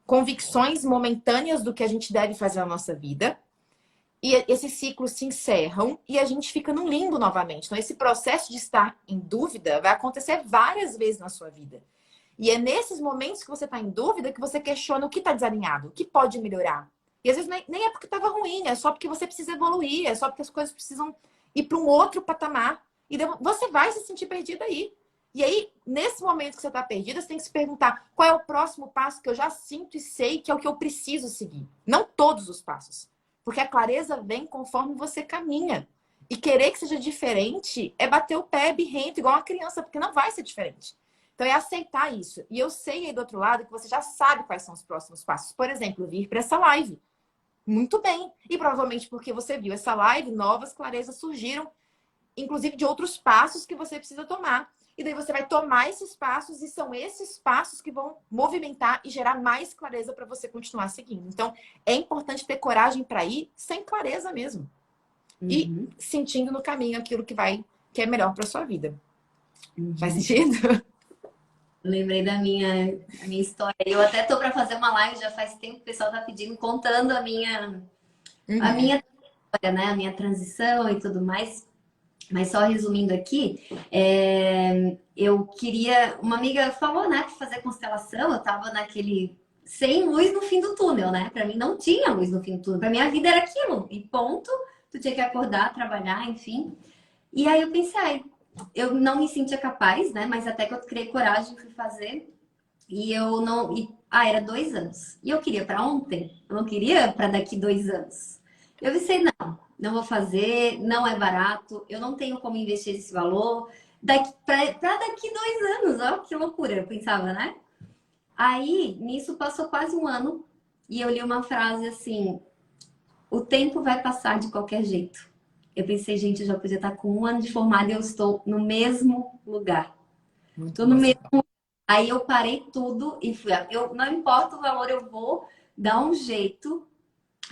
S2: convicções momentâneas do que a gente deve fazer na nossa vida. E esses ciclos se encerram e a gente fica no limbo novamente. Então, esse processo de estar em dúvida vai acontecer várias vezes na sua vida. E é nesses momentos que você está em dúvida que você questiona o que está desalinhado, o que pode melhorar. E às vezes nem é porque estava ruim, é só porque você precisa evoluir, é só porque as coisas precisam ir para um outro patamar. E você vai se sentir perdida aí. E aí, nesse momento que você está perdida, você tem que se perguntar qual é o próximo passo que eu já sinto e sei que é o que eu preciso seguir. Não todos os passos. Porque a clareza vem conforme você caminha. E querer que seja diferente é bater o pé birrento, igual uma criança, porque não vai ser diferente. Então é aceitar isso. E eu sei aí do outro lado que você já sabe quais são os próximos passos. Por exemplo, vir para essa live. Muito bem. E provavelmente porque você viu essa live, novas clarezas surgiram, inclusive de outros passos que você precisa tomar. e daí você vai tomar esses passos e são esses passos que vão movimentar e gerar mais clareza para você continuar seguindo. Então, é importante ter coragem para ir sem clareza mesmo. E
S1: Uhum.
S2: sentindo no caminho aquilo que é melhor para sua vida.
S1: Uhum.
S2: Faz sentido?
S1: Lembrei a minha história. Eu até tô para fazer uma live, já faz tempo que o pessoal tá pedindo, contando a
S2: Uhum.
S1: minha história, né? A minha transição e tudo mais. Mas só resumindo aqui, eu queria. Uma amiga falou, né, para fazer constelação, eu tava naquele. Sem luz no fim do túnel, né? Para mim não tinha luz no fim do túnel. Para minha vida era aquilo. E ponto. Tu tinha que acordar, trabalhar, enfim. E aí eu pensei, ai, eu não me sentia capaz, né? Mas até que eu criei coragem, fui fazer. E eu não. Era 2 anos. E eu queria para ontem. Eu não queria para daqui 2 anos. Eu pensei, não vou fazer, não é barato, eu não tenho como investir esse valor. Para daqui 2 anos, ó, que loucura, eu pensava, né? Aí, nisso passou quase um ano e eu li uma frase assim: o tempo vai passar de qualquer jeito. Eu pensei, gente, eu já podia estar com um ano de formada e eu estou no mesmo lugar.
S2: Muito
S1: Estou no
S2: bom.
S1: mesmo. Aí eu parei tudo e fui. Não importa o valor, eu vou dar um jeito.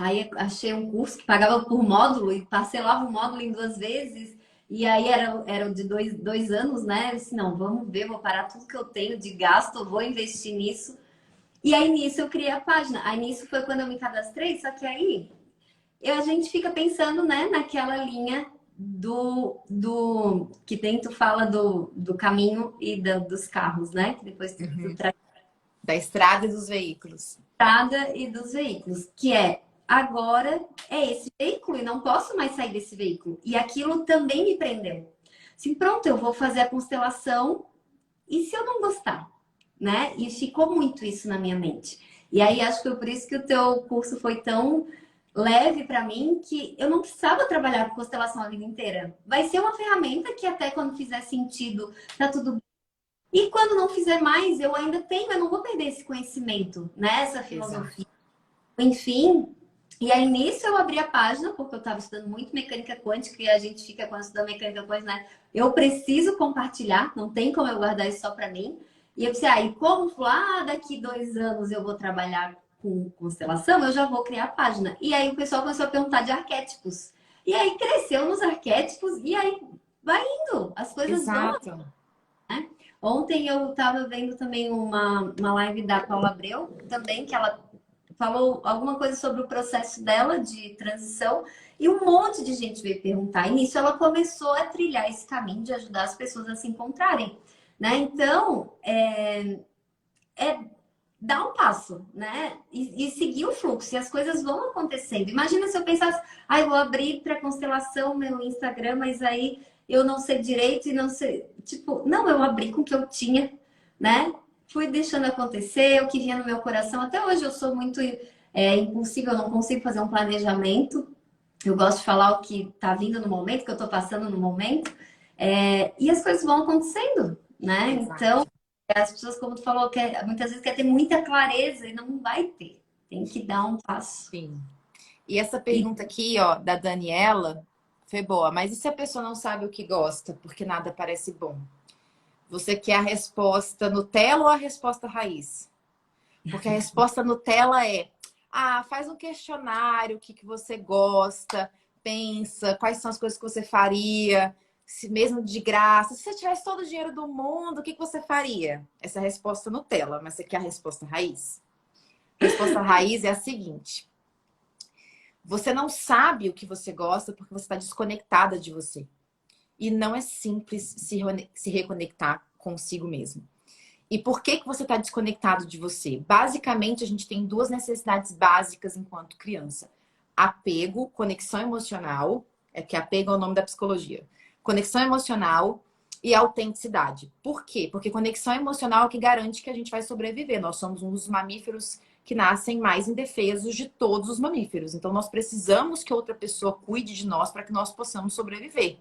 S1: Aí achei um curso que pagava por módulo e parcelava o módulo em 2 vezes. E aí era de 2 anos, né? Eu disse, não, vamos ver, vou parar tudo que eu tenho de gasto, vou investir nisso. E aí nisso eu criei a página. Aí nisso foi quando eu me cadastrei, só que aí a gente fica pensando, né, naquela linha do que dentro fala do caminho e dos carros, né? Que depois tu
S2: Uhum.
S1: traz
S2: Da estrada e dos veículos.
S1: a estrada e dos veículos, que é agora é esse veículo e não posso mais sair desse veículo. E aquilo também me prendeu. Assim, pronto, eu vou fazer a constelação e se eu não gostar, né? E ficou muito isso na minha mente. E aí acho que foi por isso que o teu curso foi tão leve para mim que eu não precisava trabalhar com constelação a vida inteira. Vai ser uma ferramenta que até quando fizer sentido, tá tudo bem. E quando não fizer mais, eu ainda tenho, eu não vou perder esse conhecimento, né? Essa
S2: Exato.
S1: filosofia. Enfim, e aí nisso eu abri a página, porque eu estava estudando muito mecânica quântica e a gente fica quando estuda mecânica quântica, né? Eu preciso compartilhar, não tem como eu guardar isso só para mim. E eu pensei, e como lá daqui 2 anos eu vou trabalhar com constelação, eu já vou criar a página. E aí o pessoal começou a perguntar de arquétipos. E aí cresceu nos arquétipos e aí vai indo, as coisas vão.
S2: Exato.
S1: Ontem eu estava vendo também uma live da Paula Abreu, também, que ela falou alguma coisa sobre o processo dela de transição e um monte de gente veio perguntar. E nisso ela começou a trilhar esse caminho de ajudar as pessoas a se encontrarem, né? Então, é dar um passo, né? E seguir o fluxo, e as coisas vão acontecendo. Imagina se eu pensasse, eu vou abrir para constelação meu Instagram, mas aí eu não sei direito e não sei. Tipo, não, eu abri com o que eu tinha, né? Fui deixando acontecer, o que vinha no meu coração. Até hoje eu sou muito impulsiva, eu não consigo fazer um planejamento. Eu gosto de falar o que tá vindo no momento, que eu tô passando no momento. E as coisas vão acontecendo, né? Então,
S2: Exato.
S1: as pessoas, como tu falou, muitas vezes quer ter muita clareza e não vai ter. Tem que dar um passo.
S2: Sim. E essa
S1: E
S2: pergunta aqui, ó, da Daniela, foi boa. Mas e se a pessoa não sabe o que gosta, porque nada parece bom? Você quer a resposta Nutella ou a resposta raiz? Porque a resposta Nutella é: faz um questionário, o que você gosta, pensa, quais são as coisas que você faria, se mesmo de graça. Se você tivesse todo o dinheiro do mundo, o que você faria? Essa é a resposta Nutella, mas você quer a resposta raiz? A resposta raiz é a seguinte: você não sabe o que você gosta porque você está desconectada de você. E não é simples se reconectar consigo mesmo. E por que você está desconectado de você? Basicamente, a gente tem duas necessidades básicas enquanto criança: apego, conexão emocional, que apego é o nome da psicologia. Conexão emocional e autenticidade. Por quê? Porque conexão emocional é o que garante que a gente vai sobreviver. Nós somos um dos mamíferos que nascem mais indefesos de todos os mamíferos. Então, nós precisamos que outra pessoa cuide de nós para que nós possamos sobreviver.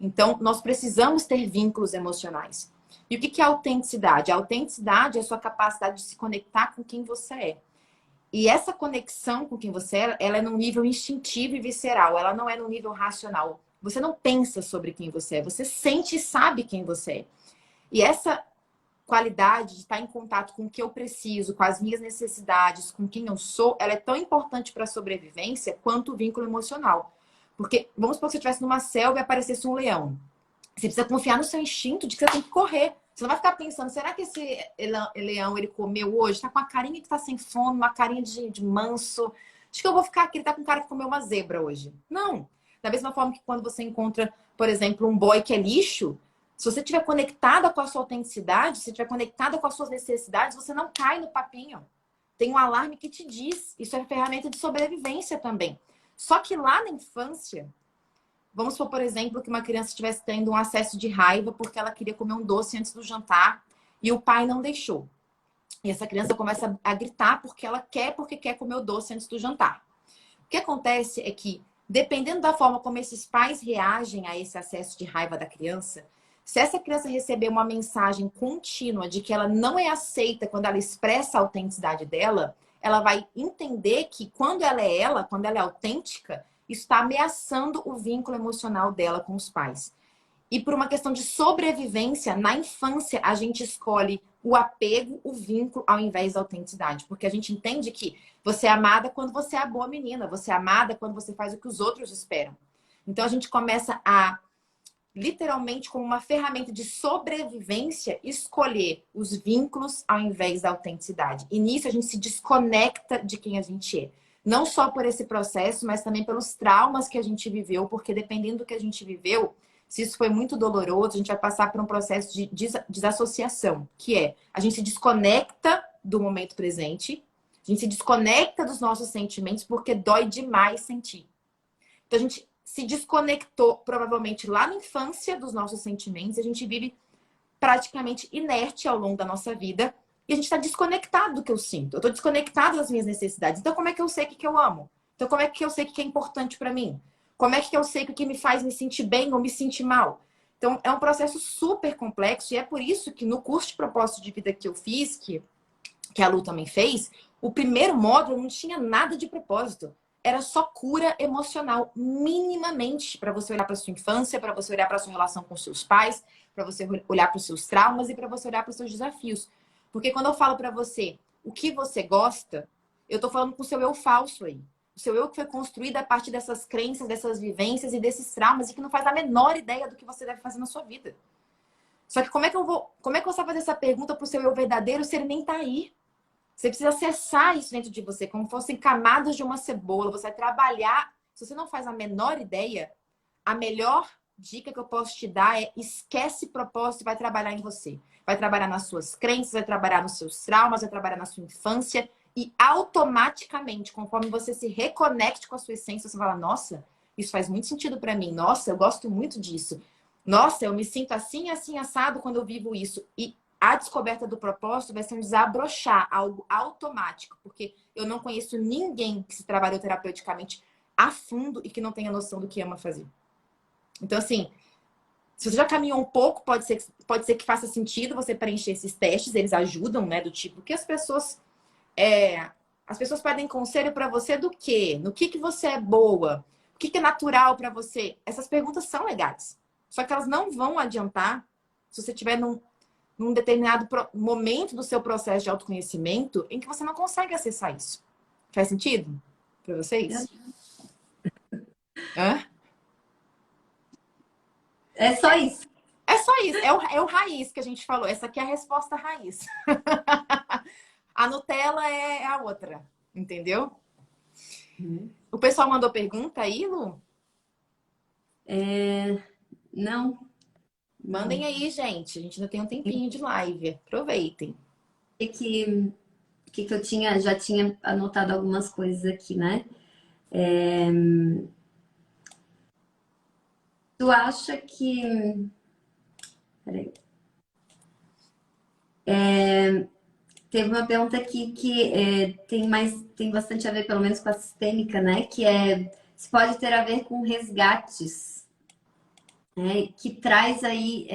S2: Então, nós precisamos ter vínculos emocionais. E o que é autenticidade? A autenticidade é a sua capacidade de se conectar com quem você é. E essa conexão com quem você é, ela é num nível instintivo e visceral. Ela não é num nível racional. Você não pensa sobre quem você é. Você sente e sabe quem você é. E essa qualidade de estar em contato com o que eu preciso, com as minhas necessidades, com quem eu sou, ela é tão importante para a sobrevivência quanto o vínculo emocional. Porque, vamos supor que você estivesse numa selva e aparecesse um leão. Você precisa confiar no seu instinto de que você tem que correr. Você não vai ficar pensando, será que esse leão ele comeu hoje? Tá com a carinha que tá sem fome, uma carinha de manso. Acho que eu vou ficar aqui, ele tá com cara que comeu uma zebra hoje. Não. Da mesma forma que quando você encontra, por exemplo, um boy que é lixo, se você estiver conectada com a sua autenticidade, se você estiver conectada com as suas necessidades, você não cai no papinho. Tem um alarme que te diz. Isso é ferramenta de sobrevivência também. Só que lá na infância, vamos supor, por exemplo, que uma criança estivesse tendo um acesso de raiva porque ela queria comer um doce antes do jantar e o pai não deixou. E essa criança começa a gritar porque quer comer o doce antes do jantar. O que acontece é que, dependendo da forma como esses pais reagem a esse acesso de raiva da criança, se essa criança receber uma mensagem contínua de que ela não é aceita quando ela expressa a autenticidade dela, ela vai entender que quando ela é autêntica, isso está ameaçando o vínculo emocional dela com os pais. E por uma questão de sobrevivência, na infância, a gente escolhe o apego, o vínculo, ao invés da autenticidade. Porque a gente entende que você é amada quando você é a boa menina. Você é amada quando você faz o que os outros esperam. Então a gente começa a, literalmente, como uma ferramenta de sobrevivência, escolher os vínculos ao invés da autenticidade. E nisso a gente se desconecta de quem a gente é. Não só por esse processo, mas também pelos traumas que a gente viveu, porque dependendo do que a gente viveu, se isso foi muito doloroso, a gente vai passar por um processo de desassociação, que é a gente se desconecta do momento presente, a gente se desconecta dos nossos sentimentos porque dói demais sentir. Então a gente se desconectou provavelmente lá na infância dos nossos sentimentos, e a gente vive praticamente inerte ao longo da nossa vida. E a gente está desconectado do que eu sinto. Eu estou desconectado das minhas necessidades. Então, como é que eu sei o que eu amo? Então, como é que eu sei o que é importante para mim? Como é que eu sei o que me faz me sentir bem ou me sentir mal? Então, é um processo super complexo. E é por isso que no curso de propósito de vida que eu fiz, que a Lu também fez, o primeiro módulo não tinha nada de propósito. Era só cura emocional, minimamente, para você olhar para sua infância, para você olhar para sua relação com seus pais, para você olhar para os seus traumas e para você olhar para os seus desafios. Porque quando eu falo pra você o que você gosta, eu tô falando com o seu eu falso aí. O seu eu que foi construído a partir dessas crenças, dessas vivências e desses traumas e que não faz a menor ideia do que você deve fazer na sua vida. Só que como é que você vai fazer essa pergunta pro seu eu verdadeiro se ele nem tá aí? Você precisa acessar isso dentro de você, como fossem camadas de uma cebola. Você vai trabalhar. Se você não faz a menor ideia, a melhor dica que eu posso te dar é esquece propósito e vai trabalhar em você. Vai trabalhar nas suas crenças, vai trabalhar nos seus traumas, vai trabalhar na sua infância. E automaticamente, conforme você se reconecte com a sua essência, você fala, nossa, isso faz muito sentido para mim. Nossa, eu gosto muito disso. Nossa, eu me sinto assim, assim, assado quando eu vivo isso. E a descoberta do propósito vai ser um desabrochar, algo automático. Porque eu não conheço ninguém que se trabalhou terapeuticamente a fundo e que não tenha noção do que ama fazer. Então, assim, se você já caminhou um pouco, pode ser que faça sentido você preencher esses testes, eles ajudam, né? Do tipo, que as pessoas pedem conselho para você do quê? No que você é boa? O que é natural para você? Essas perguntas são legais. Só que elas não vão adiantar se você estiver num determinado momento do seu processo de autoconhecimento em que você não consegue acessar isso. Faz sentido para vocês? Hã?
S1: É só isso.
S2: É só isso. É o raiz que a gente falou. Essa aqui é a resposta raiz. A Nutella é a outra. Entendeu? O pessoal mandou pergunta aí, Lu?
S1: Não.
S2: Mandem aí, gente. A gente ainda tem um tempinho de live. Aproveitem.
S1: Que eu já tinha anotado algumas coisas aqui, né? Tu acha que... Peraí. Teve uma pergunta aqui que tem bastante a ver, pelo menos, com a sistêmica, né? Que se pode ter a ver com resgates, né? Que traz aí,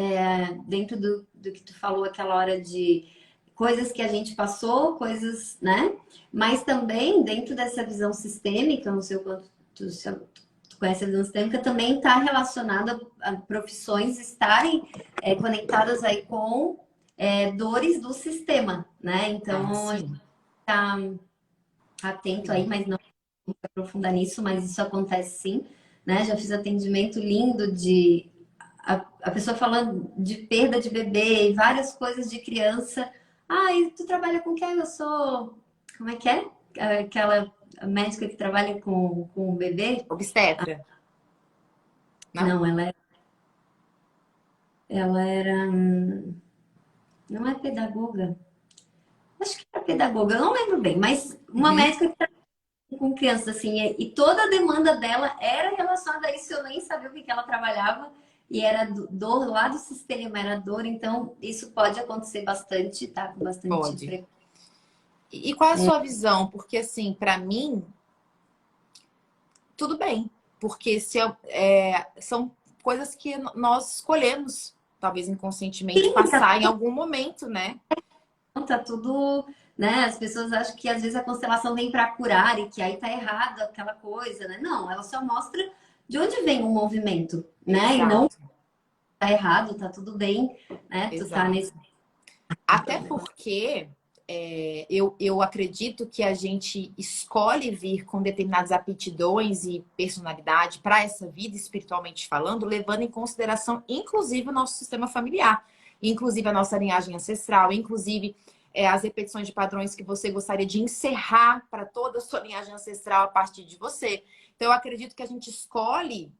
S1: dentro do que tu falou aquela hora de coisas que a gente passou, coisas, né? Mas também, dentro dessa visão sistêmica, não sei o quanto tu conhece a visão sistêmica, também está relacionada a profissões estarem conectadas aí com dores do sistema, né? Então, a gente
S2: sim.
S1: tá atento aí, mas não vou aprofundar nisso, mas isso acontece sim, né? Já fiz atendimento lindo de a pessoa falando de perda de bebê e várias coisas de criança. Ah, e tu trabalha com quem? Eu sou. Como é que é? Aquela médica que trabalha com o bebê?
S2: Obstetra, não?
S1: Não, ela era. Não é pedagoga. Acho que era pedagoga, eu não lembro bem, mas uma
S2: Uhum.
S1: médica que trabalha com crianças, assim, e toda a demanda dela era relacionada a isso, eu nem sabia o que que ela trabalhava, e era dor lá do sistema, era dor, então isso pode acontecer bastante, tá? Com bastante
S2: Pode.
S1: frequência.
S2: E qual é a sua visão? Porque, assim, para mim, tudo bem. Porque são coisas que nós escolhemos, talvez inconscientemente,
S1: Sim, tá,
S2: passar em algum momento, né?
S1: tá tudo, né? As pessoas acham que às vezes a constelação vem para curar e que aí tá errado aquela coisa, né? Não, ela só mostra de onde vem o movimento, né? E não
S2: Exato,
S1: tá errado, tá tudo bem, né? Tu tá
S2: exato.
S1: nesse
S2: Até porque eu acredito que a gente escolhe vir com determinadas aptidões e personalidade para essa vida, espiritualmente falando, levando em consideração, inclusive, o nosso sistema familiar, inclusive a nossa linhagem ancestral, inclusive as repetições de padrões que você gostaria de encerrar para toda a sua linhagem ancestral a partir de você. Então, eu acredito que a gente escolhe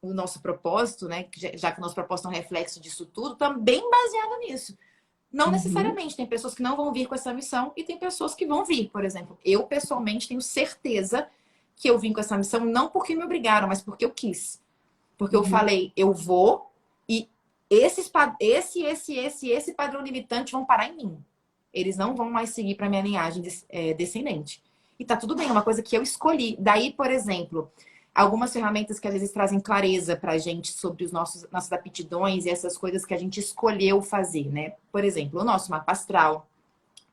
S2: o nosso propósito, né? Já que o nosso propósito é um reflexo disso tudo, também baseado nisso. Não
S1: Uhum,
S2: necessariamente. Tem pessoas que não vão vir com essa missão e tem pessoas que vão vir, por exemplo. Eu, pessoalmente, tenho certeza que eu vim com essa missão não porque me obrigaram, mas porque eu quis. Porque eu
S1: uhum.
S2: falei, eu vou e esse padrão limitante vão parar em mim. Eles não vão mais seguir para minha linhagem descendente. E tá tudo bem, é uma coisa que eu escolhi. Daí, por exemplo, algumas ferramentas que às vezes trazem clareza pra gente sobre os nossas aptidões e essas coisas que a gente escolheu fazer, né? Por exemplo, o nosso mapa astral,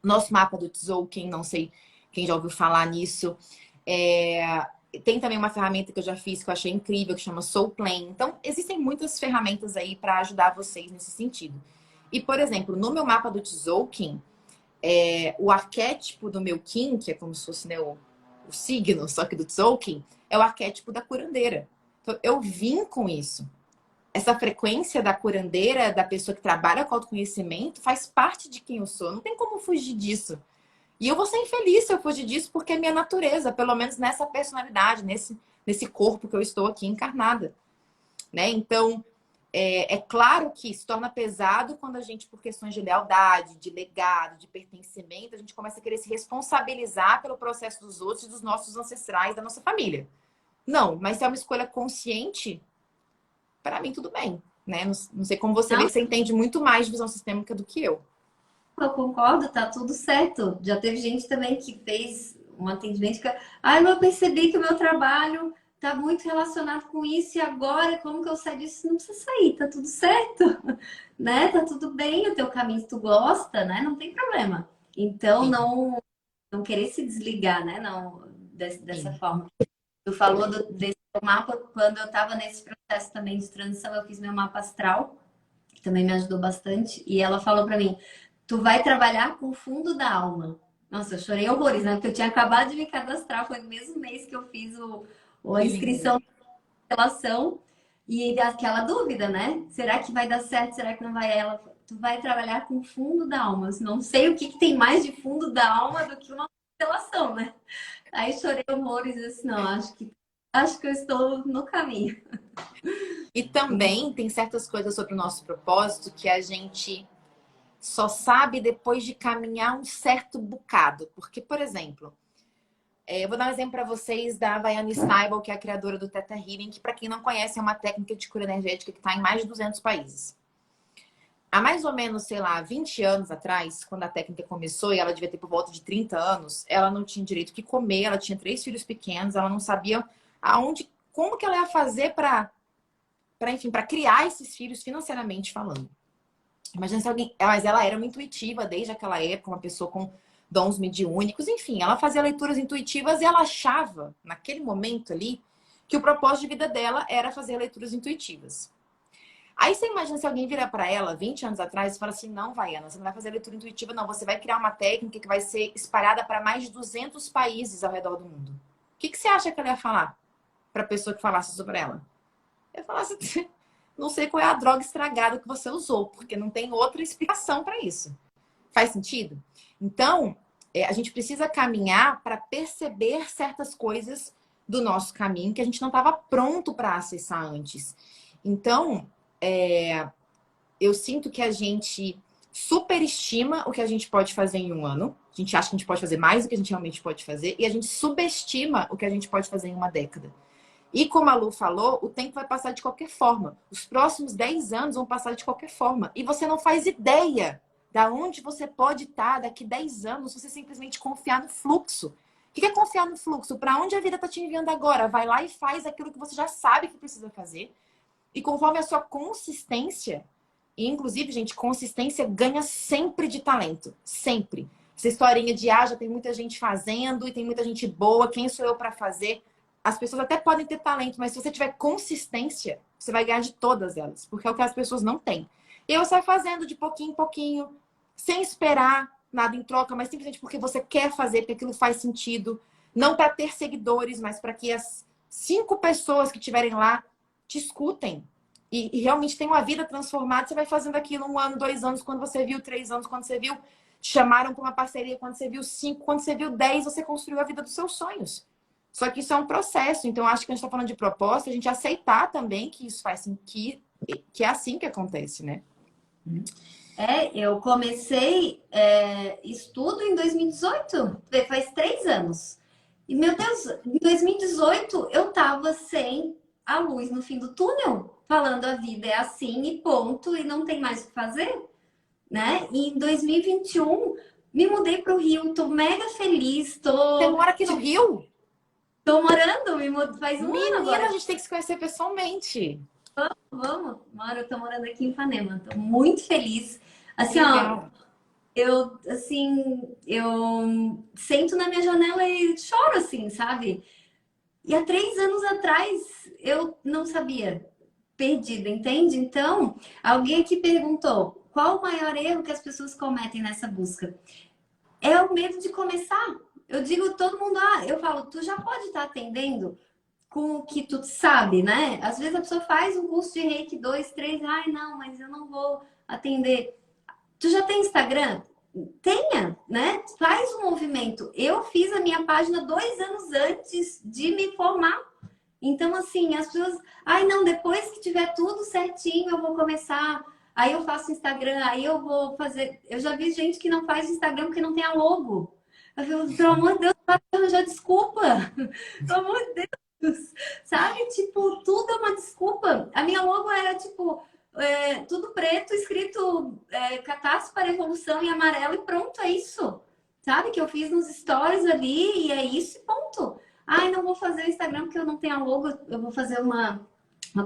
S2: nosso mapa do Tzolk'in, não sei quem já ouviu falar nisso. É, tem também uma ferramenta que eu já fiz que eu achei incrível, que chama Soul Plan. Então, existem muitas ferramentas aí para ajudar vocês nesse sentido. E, por exemplo, no meu mapa do Tzolk'in, o arquétipo do meu Kin, que é como se fosse, né, o signo, só que do Tzolk'in, é o arquétipo da curandeira. Então, eu vim com isso. Essa frequência da curandeira, da pessoa que trabalha com autoconhecimento, faz parte de quem eu sou. Não tem como fugir disso. E eu vou ser infeliz se eu fugir disso, porque é minha natureza, pelo menos nessa personalidade, nesse corpo que eu estou aqui encarnada, né? Então, é claro que se torna pesado quando a gente, por questões de lealdade, de legado, de pertencimento, a gente começa a querer se responsabilizar pelo processo dos outros e dos nossos ancestrais, da nossa família. Não, mas se é uma escolha consciente, para mim tudo bem, né? Não sei como você vê,
S1: Não,
S2: que você entende muito mais de visão sistêmica do que eu.
S1: eu concordo, tá tudo certo. Já teve gente também que fez um atendimento que, ah, eu percebi que o meu trabalho tá muito relacionado com isso e agora como que eu saio disso? Não precisa sair, tá tudo certo, né? Tá tudo bem, o teu caminho, se tu gosta, né? Não tem problema. Então,
S2: Sim,
S1: não querer se desligar, né? Não, dessa
S2: sim.
S1: forma. Tu falou desse mapa, quando eu estava nesse processo também de transição, eu fiz meu mapa astral, que também me ajudou bastante, e ela falou para mim, tu vai trabalhar com o fundo da alma. Nossa, eu chorei horrores, né? Porque eu tinha acabado de me cadastrar, foi no mesmo mês que eu fiz a
S2: Que lindo.
S1: inscrição da relação, e aquela dúvida, né? Será que vai dar certo? Será que não vai? Ela, tu vai trabalhar com o fundo da alma. Eu não sei o que, que tem mais de fundo da alma do que uma relação, né? Aí chorei horrores e disse, não, acho que eu estou no caminho.
S2: E também tem certas coisas sobre o nosso propósito que a gente só sabe depois de caminhar um certo bocado. Porque, por exemplo, eu vou dar um exemplo para vocês da Vaiana Stable, que é a criadora do Theta Healing, que, para quem não conhece, é uma técnica de cura energética que está em mais de 200 países. Há mais ou menos, sei lá, 20 anos atrás, quando a técnica começou, e ela devia ter por volta de 30 anos, ela não tinha direito o que comer, ela tinha 3 filhos pequenos, ela não sabia como que ela ia fazer enfim, para criar esses filhos financeiramente falando. Imagina se alguém. Mas ela era uma intuitiva desde aquela época, uma pessoa com dons mediúnicos, enfim, ela fazia leituras intuitivas e ela achava, naquele momento ali, que o propósito de vida dela era fazer leituras intuitivas. Aí você imagina se alguém vira para ela 20 anos atrás e fala assim: não, Vaiana, você não vai fazer leitura intuitiva, não. Você vai criar uma técnica que vai ser espalhada para mais de 200 países ao redor do mundo. O que você acha que ela ia falar para a pessoa que falasse sobre ela? Eu ia falar assim: não sei qual é a droga estragada que você usou, porque não tem outra explicação para isso. Faz sentido? Então, a gente precisa caminhar para perceber certas coisas do nosso caminho que a gente não estava pronto para acessar antes. Então, eu sinto que a gente superestima o que a gente pode fazer em um ano. A gente acha que a gente pode fazer mais do que a gente realmente pode fazer. E a gente subestima o que a gente pode fazer em uma década. E como a Lu falou, o tempo vai passar de qualquer forma. Os próximos 10 anos vão passar de qualquer forma. E você não faz ideia da onde você pode estar daqui 10 anos se você simplesmente confiar no fluxo. O que é confiar no fluxo? Para onde a vida está te enviando agora? Vai lá e faz aquilo que você já sabe que precisa fazer. E conforme a sua consistência, e inclusive, gente, consistência ganha sempre de talento. Sempre. Essa historinha de, já tem muita gente fazendo e tem muita gente boa, quem sou eu para fazer? As pessoas até podem ter talento, mas se você tiver consistência, você vai ganhar de todas elas, porque é o que as pessoas não têm. E aí você vai fazendo de pouquinho em pouquinho, sem esperar nada em troca, mas simplesmente porque você quer fazer, porque aquilo faz sentido. Não para ter seguidores, mas para que as 5 pessoas que estiverem lá te escutem. E realmente tem uma vida transformada. Você vai fazendo aquilo 1 ano, 2 anos, quando você viu 3 anos, quando você viu, te chamaram para uma parceria, quando você viu 5, quando você viu 10, você construiu a vida dos seus sonhos. Só que isso é um processo. Então, acho que a gente está falando de propósito, a gente aceitar também que isso faz que é assim que acontece, né?
S1: Eu comecei estudo em 2018, faz 3 anos. E, meu Deus, em 2018 eu tava sem a luz no fim do túnel, falando a vida é assim e ponto, e não tem mais o que fazer, né? E em 2021 me mudei para o Rio, tô mega feliz,
S2: Você mora aqui no Rio?
S1: tô morando, faz um ano
S2: Menina,
S1: agora.
S2: a gente tem que se conhecer pessoalmente.
S1: Eu tô morando aqui em Ipanema, tô muito feliz.
S2: Que
S1: Assim, ó,
S2: legal.
S1: eu sento na minha janela e choro, assim, sabe? E há 3 anos atrás eu não sabia, perdida, entende? Então, alguém aqui perguntou qual o maior erro que as pessoas cometem nessa busca? É o medo de começar. Eu digo, todo mundo, eu falo, tu já pode estar atendendo com o que tu sabe, né? Às vezes a pessoa faz um curso de Reiki 2, 3, ai, não, mas eu não vou atender. Tu já tem Instagram? Tenha, né? Faz um movimento. Eu fiz a minha página 2 anos antes de me formar. Então, assim, as pessoas, ai, não, depois que tiver tudo certinho, eu vou começar. Aí eu faço Instagram, aí eu vou fazer. Eu já vi gente que não faz Instagram porque não tem a logo. Eu falo, pelo amor de Deus, já desculpa. Pelo amor de Deus. Sabe? Tipo, tudo é uma desculpa. A minha logo era, tipo, tudo preto, escrito Catástrofe para a Evolução em amarelo e pronto, é isso. Sabe? Que eu fiz nos stories ali e é isso e ponto. Ai, não vou fazer o Instagram porque eu não tenho a logo, eu vou fazer uma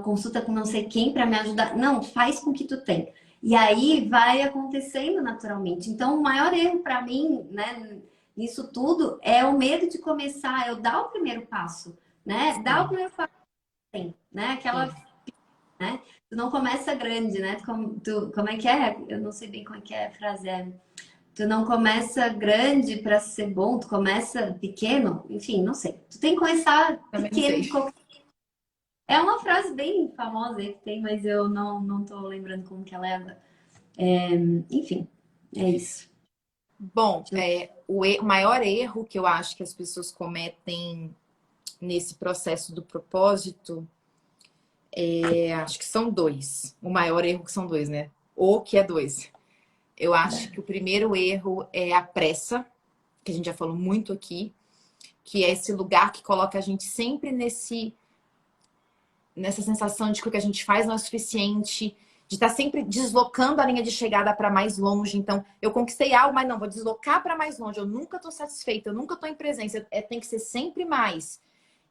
S1: consulta com não sei quem para me ajudar. Não, faz com que tu tem. E aí vai acontecendo naturalmente. Então, o maior erro para mim, né, nisso tudo é o medo de começar, é o dar o primeiro passo, né? Dar o
S2: Sim,
S1: primeiro passo, né? Aquela,
S2: sim.
S1: né? Tu não começa grande, né? Como é que é? Eu não sei bem como é que é a frase. Tu não começa grande para ser bom, tu começa pequeno, enfim, não sei. Tu tem que começar
S2: Também não
S1: pequeno
S2: sei.
S1: de qualquer. É uma frase bem famosa aí que tem, mas eu não tô lembrando como que ela é agora. Enfim, é isso.
S2: Bom, o maior erro que eu acho que as pessoas cometem nesse processo do propósito, acho que são 2. O maior erro que são 2, né? Ou que é 2. Eu acho que o primeiro erro é a pressa, que a gente já falou muito aqui, que é esse lugar que coloca a gente sempre nessa sensação de que o que a gente faz não é suficiente, de estar sempre deslocando a linha de chegada para mais longe. Então, eu conquistei algo, mas não, vou deslocar para mais longe. Eu nunca estou satisfeita, eu nunca estou em presença. Tem que ser sempre mais.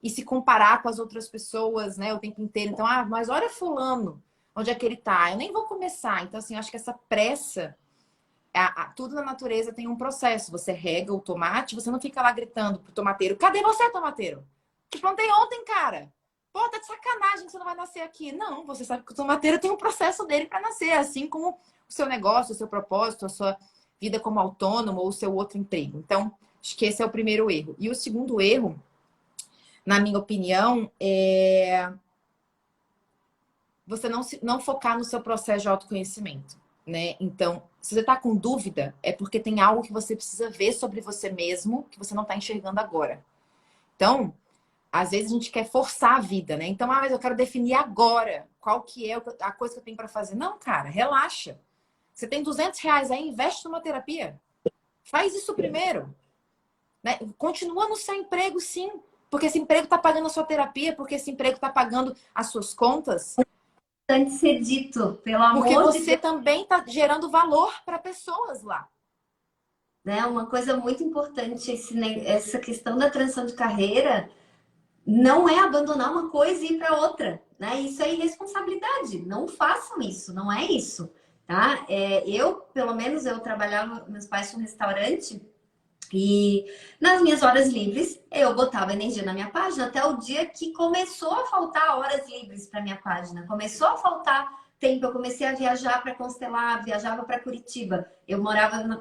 S2: E se comparar com as outras pessoas, né, o tempo inteiro. Então, mas olha fulano, onde é que ele tá? Eu nem vou começar. Então, assim, eu acho que essa pressa, tudo na natureza tem um processo. Você rega o tomate, você não fica lá gritando pro tomateiro, cadê você, tomateiro? Te plantei ontem, cara. Pô, tá de sacanagem que você não vai nascer aqui. Não, você sabe que o tomateiro tem um processo dele para nascer, assim como o seu negócio, o seu propósito, a sua vida como autônomo ou o seu outro emprego. Então, acho que esse é o primeiro erro. E o segundo erro, na minha opinião, é você não focar no seu processo de autoconhecimento, né? Então, se você está com dúvida, é porque tem algo que você precisa ver sobre você mesmo que você não está enxergando agora. Então, às vezes a gente quer forçar a vida, né? Então, mas eu quero definir agora qual que é a coisa que eu tenho para fazer. Não, cara, relaxa. Você tem R$ 200 aí, investe numa terapia. Faz isso primeiro, né? Continua no seu emprego, sim. Porque esse emprego está pagando a sua terapia, porque esse emprego está pagando as suas contas.
S1: Importante ser dito, pelo
S2: Porque
S1: amor de
S2: você
S1: Deus,
S2: também está gerando valor para pessoas lá.
S1: né? Uma coisa muito importante, essa questão da transição de carreira não é abandonar uma coisa e ir para outra, né? Isso é irresponsabilidade. Não façam isso, não é isso, tá? Pelo menos, eu trabalhava, meus pais tinham um restaurante e nas minhas horas livres eu botava energia na minha página até o dia que começou a faltar horas livres para minha página, começou a faltar tempo. Eu comecei a viajar para Constelar, viajava para Curitiba. Eu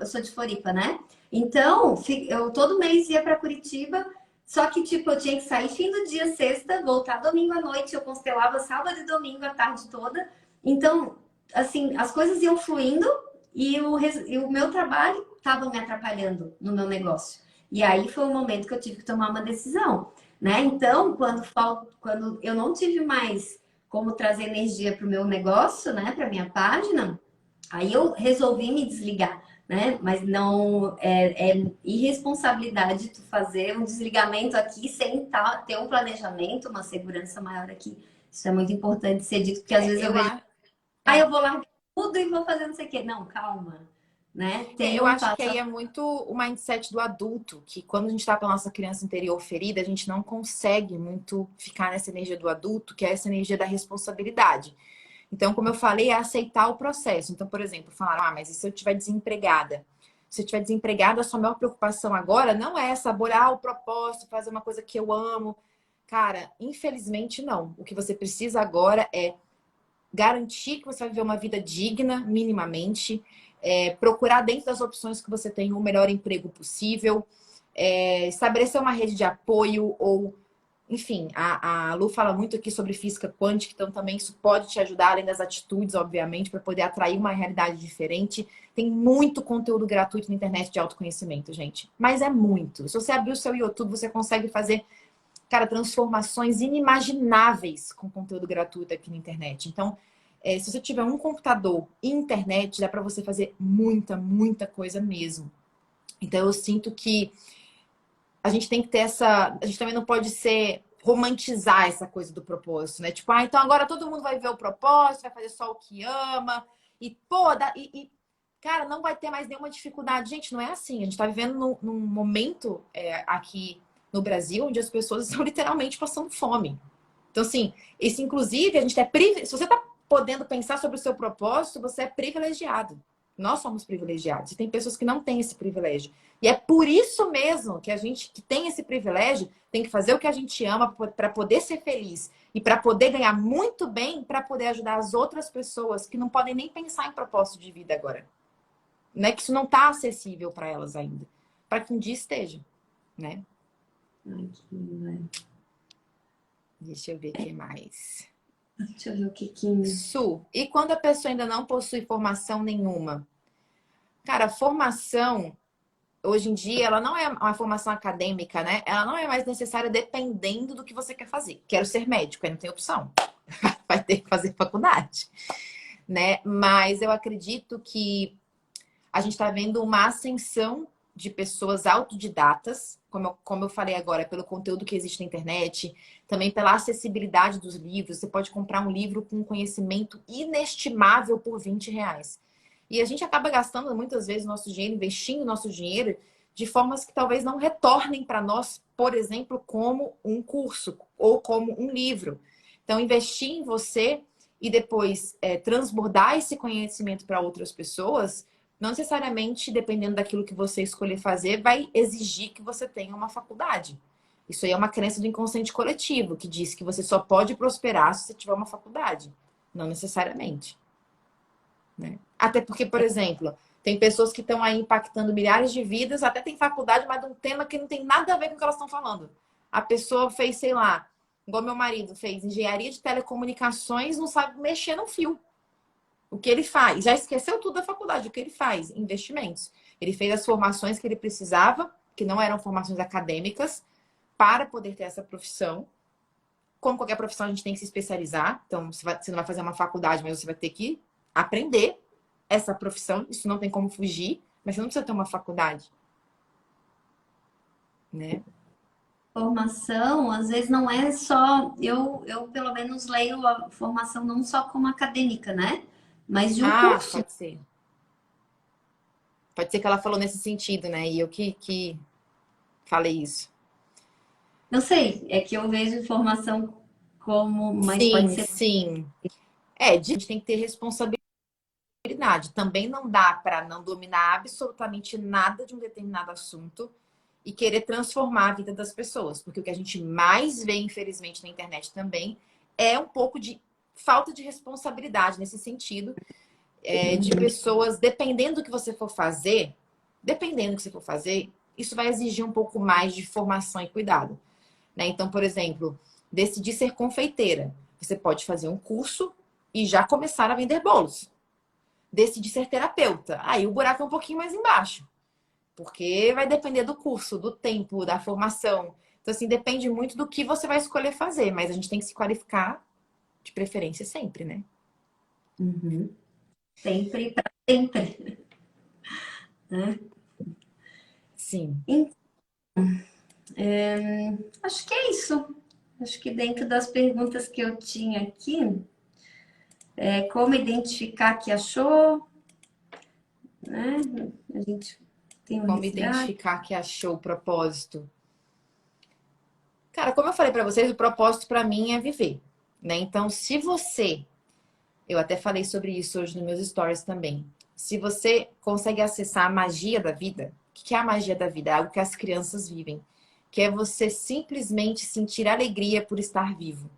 S1: sou de Floripa, né? Então, eu todo mês ia para Curitiba. Só que, tipo, eu tinha que sair fim do dia, sexta, voltar domingo à noite. Eu constelava sábado e domingo a tarde toda. Então, assim, as coisas iam fluindo e o meu trabalho estava me atrapalhando no meu negócio. E aí foi o momento que eu tive que tomar uma decisão, né? Então, quando eu não tive mais como trazer energia para o meu negócio, né, para minha página, aí eu resolvi me desligar, né? Mas não é irresponsabilidade tu fazer um desligamento aqui sem ter um planejamento, uma segurança maior aqui. Isso é muito importante ser dito, porque às vezes eu
S2: Eu
S1: vejo,
S2: acho.
S1: eu vou largar tudo e vou fazer não sei o quê. Não, calma, né? Tem
S2: Eu
S1: um
S2: acho que
S1: passo
S2: aí
S1: a
S2: é muito o mindset do adulto, que quando a gente está com a nossa criança interior ferida, a gente não consegue muito ficar nessa energia do adulto, que é essa energia da responsabilidade. Então, como eu falei, é aceitar o processo. Então, por exemplo, falar, mas e se eu estiver desempregada? Se eu estiver desempregada, a sua maior preocupação agora não é saborear o propósito, fazer uma coisa que eu amo. Cara, infelizmente não. O que você precisa agora é garantir que você vai viver uma vida digna, minimamente, procurar dentro das opções que você tem o melhor emprego possível, estabelecer uma rede de apoio ou, enfim, a Lu fala muito aqui sobre física quântica, então também isso pode te ajudar, além das atitudes, obviamente, para poder atrair uma realidade diferente. Tem muito conteúdo gratuito na internet de autoconhecimento, gente. Mas é muito. Se você abrir o seu YouTube, você consegue fazer, cara, transformações inimagináveis com conteúdo gratuito aqui na internet. Então, se você tiver um computador e internet, dá para você fazer muita, muita coisa mesmo. Então, eu sinto que a gente tem que ter essa. A gente também não pode romantizar essa coisa do propósito, né? Tipo, então agora todo mundo vai ver o propósito, vai fazer só o que ama, e, pô, cara, não vai ter mais nenhuma dificuldade. Gente, não é assim. A gente tá vivendo num momento aqui no Brasil onde as pessoas estão literalmente passando fome. Então, assim, isso, inclusive, a gente se você tá podendo pensar sobre o seu propósito, você é privilegiado. Nós somos privilegiados. E tem pessoas que não têm esse privilégio. E é por isso mesmo que a gente que tem esse privilégio tem que fazer o que a gente ama para poder ser feliz e para poder ganhar muito bem, para poder ajudar as outras pessoas que não podem nem pensar em propósito de vida agora. Né? Que isso não está acessível para elas ainda. Para que um dia esteja, né?
S1: Ai, que lindo.
S2: Deixa eu ver o que mais.
S1: Deixa eu ver o que.
S2: Su, e quando a pessoa ainda não possui formação nenhuma? Cara, formação, hoje em dia, ela não é uma formação acadêmica, né? Ela não é mais necessária dependendo do que você quer fazer. Quero ser médico, aí não tem opção. Vai ter que fazer faculdade, né? Mas eu acredito que a gente está vendo uma ascensão de pessoas autodidatas, como eu falei agora, pelo conteúdo que existe na internet, também pela acessibilidade dos livros. Você pode comprar um livro com um conhecimento inestimável por R$ 20. E a gente acaba gastando muitas vezes o nosso dinheiro, investindo o nosso dinheiro de formas que talvez não retornem para nós, por exemplo, como um curso ou como um livro. Então, investir em você e depois transbordar esse conhecimento para outras pessoas, não necessariamente, dependendo daquilo que você escolher fazer, vai exigir que você tenha uma faculdade. Isso aí é uma crença do inconsciente coletivo, que diz que você só pode prosperar se você tiver uma faculdade. Não necessariamente, né? Até porque, por exemplo, tem pessoas que estão aí impactando milhares de vidas, até tem faculdade, mas de um tema que não tem nada a ver com o que elas estão falando. A pessoa fez, sei lá, igual meu marido fez engenharia de telecomunicações, não sabe mexer no fio. O que ele faz? Já esqueceu tudo da faculdade. O que ele faz? Investimentos. Ele fez as formações que ele precisava, que não eram formações acadêmicas, para poder ter essa profissão. Como qualquer profissão, a gente tem que se especializar. Então, você não vai fazer uma faculdade, mas você vai ter que aprender essa profissão. Isso não tem como fugir, mas você não precisa ter uma faculdade, né?
S1: Formação, às vezes não é só. Eu pelo menos leio a formação não só como acadêmica, né? Mas de um
S2: Ah,
S1: curso.
S2: pode ser. Pode ser que ela falou nesse sentido, né? E eu que falei isso.
S1: Não sei, é que eu vejo formação como. Mas pode
S2: Sim,
S1: ser.
S2: sim. É, a gente tem que ter responsabilidade. Também não dá para não dominar absolutamente nada de um determinado assunto e querer transformar a vida das pessoas. Porque o que a gente mais vê, infelizmente, na internet também é um pouco de falta de responsabilidade nesse sentido, de pessoas, dependendo do que você for fazer, isso vai exigir um pouco mais de formação e cuidado, né? Então, por exemplo, decidir ser confeiteira. Você pode fazer um curso e já começar a vender bolos. Decidir ser terapeuta. Aí o buraco é um pouquinho mais embaixo. Porque vai depender do curso, do tempo, da formação. Então, assim, depende muito do que você vai escolher fazer. Mas a gente tem que se qualificar, de preferência, sempre, né?
S1: Uhum. Sempre para sempre, né?
S2: Sim.
S1: Então, acho que é isso. Acho que dentro das perguntas que eu tinha aqui, como identificar que achou, né? A gente tem um
S2: Como
S1: resgate.
S2: identificar que achou o propósito? Cara, como eu falei pra vocês, o propósito pra mim é viver, né? Então, se você, eu até falei sobre isso hoje nos meus stories também. Se você consegue acessar a magia da vida, o que é a magia da vida? É algo que as crianças vivem, que é você simplesmente sentir alegria por estar vivo.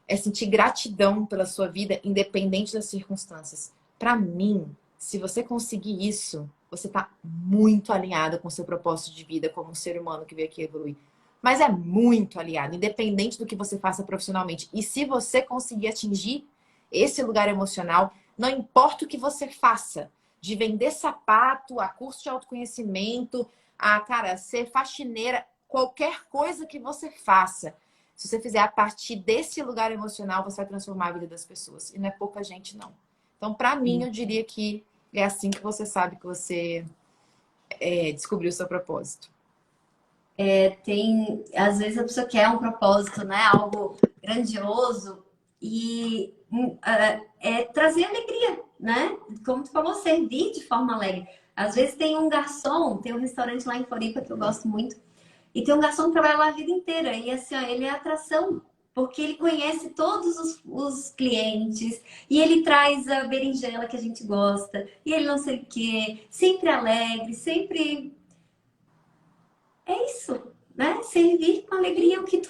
S2: É sentir gratidão pela sua vida, independente das circunstâncias. Para mim, se você conseguir isso, você está muito alinhado com o seu propósito de vida como um ser humano que veio aqui evoluir. Mas é muito alinhado, independente do que você faça profissionalmente. E se você conseguir atingir esse lugar emocional, não importa o que você faça, de vender sapato, a curso de autoconhecimento, a, cara, ser faxineira, qualquer coisa que você faça, se você fizer a partir desse lugar emocional, você vai transformar a vida das pessoas. E não é pouca gente, não. Então, para mim, eu diria que é assim que você sabe que você descobriu o seu propósito.
S1: Tem, às vezes a pessoa quer um propósito, né? Algo grandioso e trazer alegria, né? Como tu falou, servir de forma alegre. Às vezes tem um garçom, tem um restaurante lá em Floripa que eu gosto muito, e tem um garçom que trabalha lá a vida inteira, e assim, ó, ele é atração, porque ele conhece todos os clientes, e ele traz a berinjela que a gente gosta, e ele não sei o quê, sempre alegre, sempre é isso, né? Servir com alegria o que tu.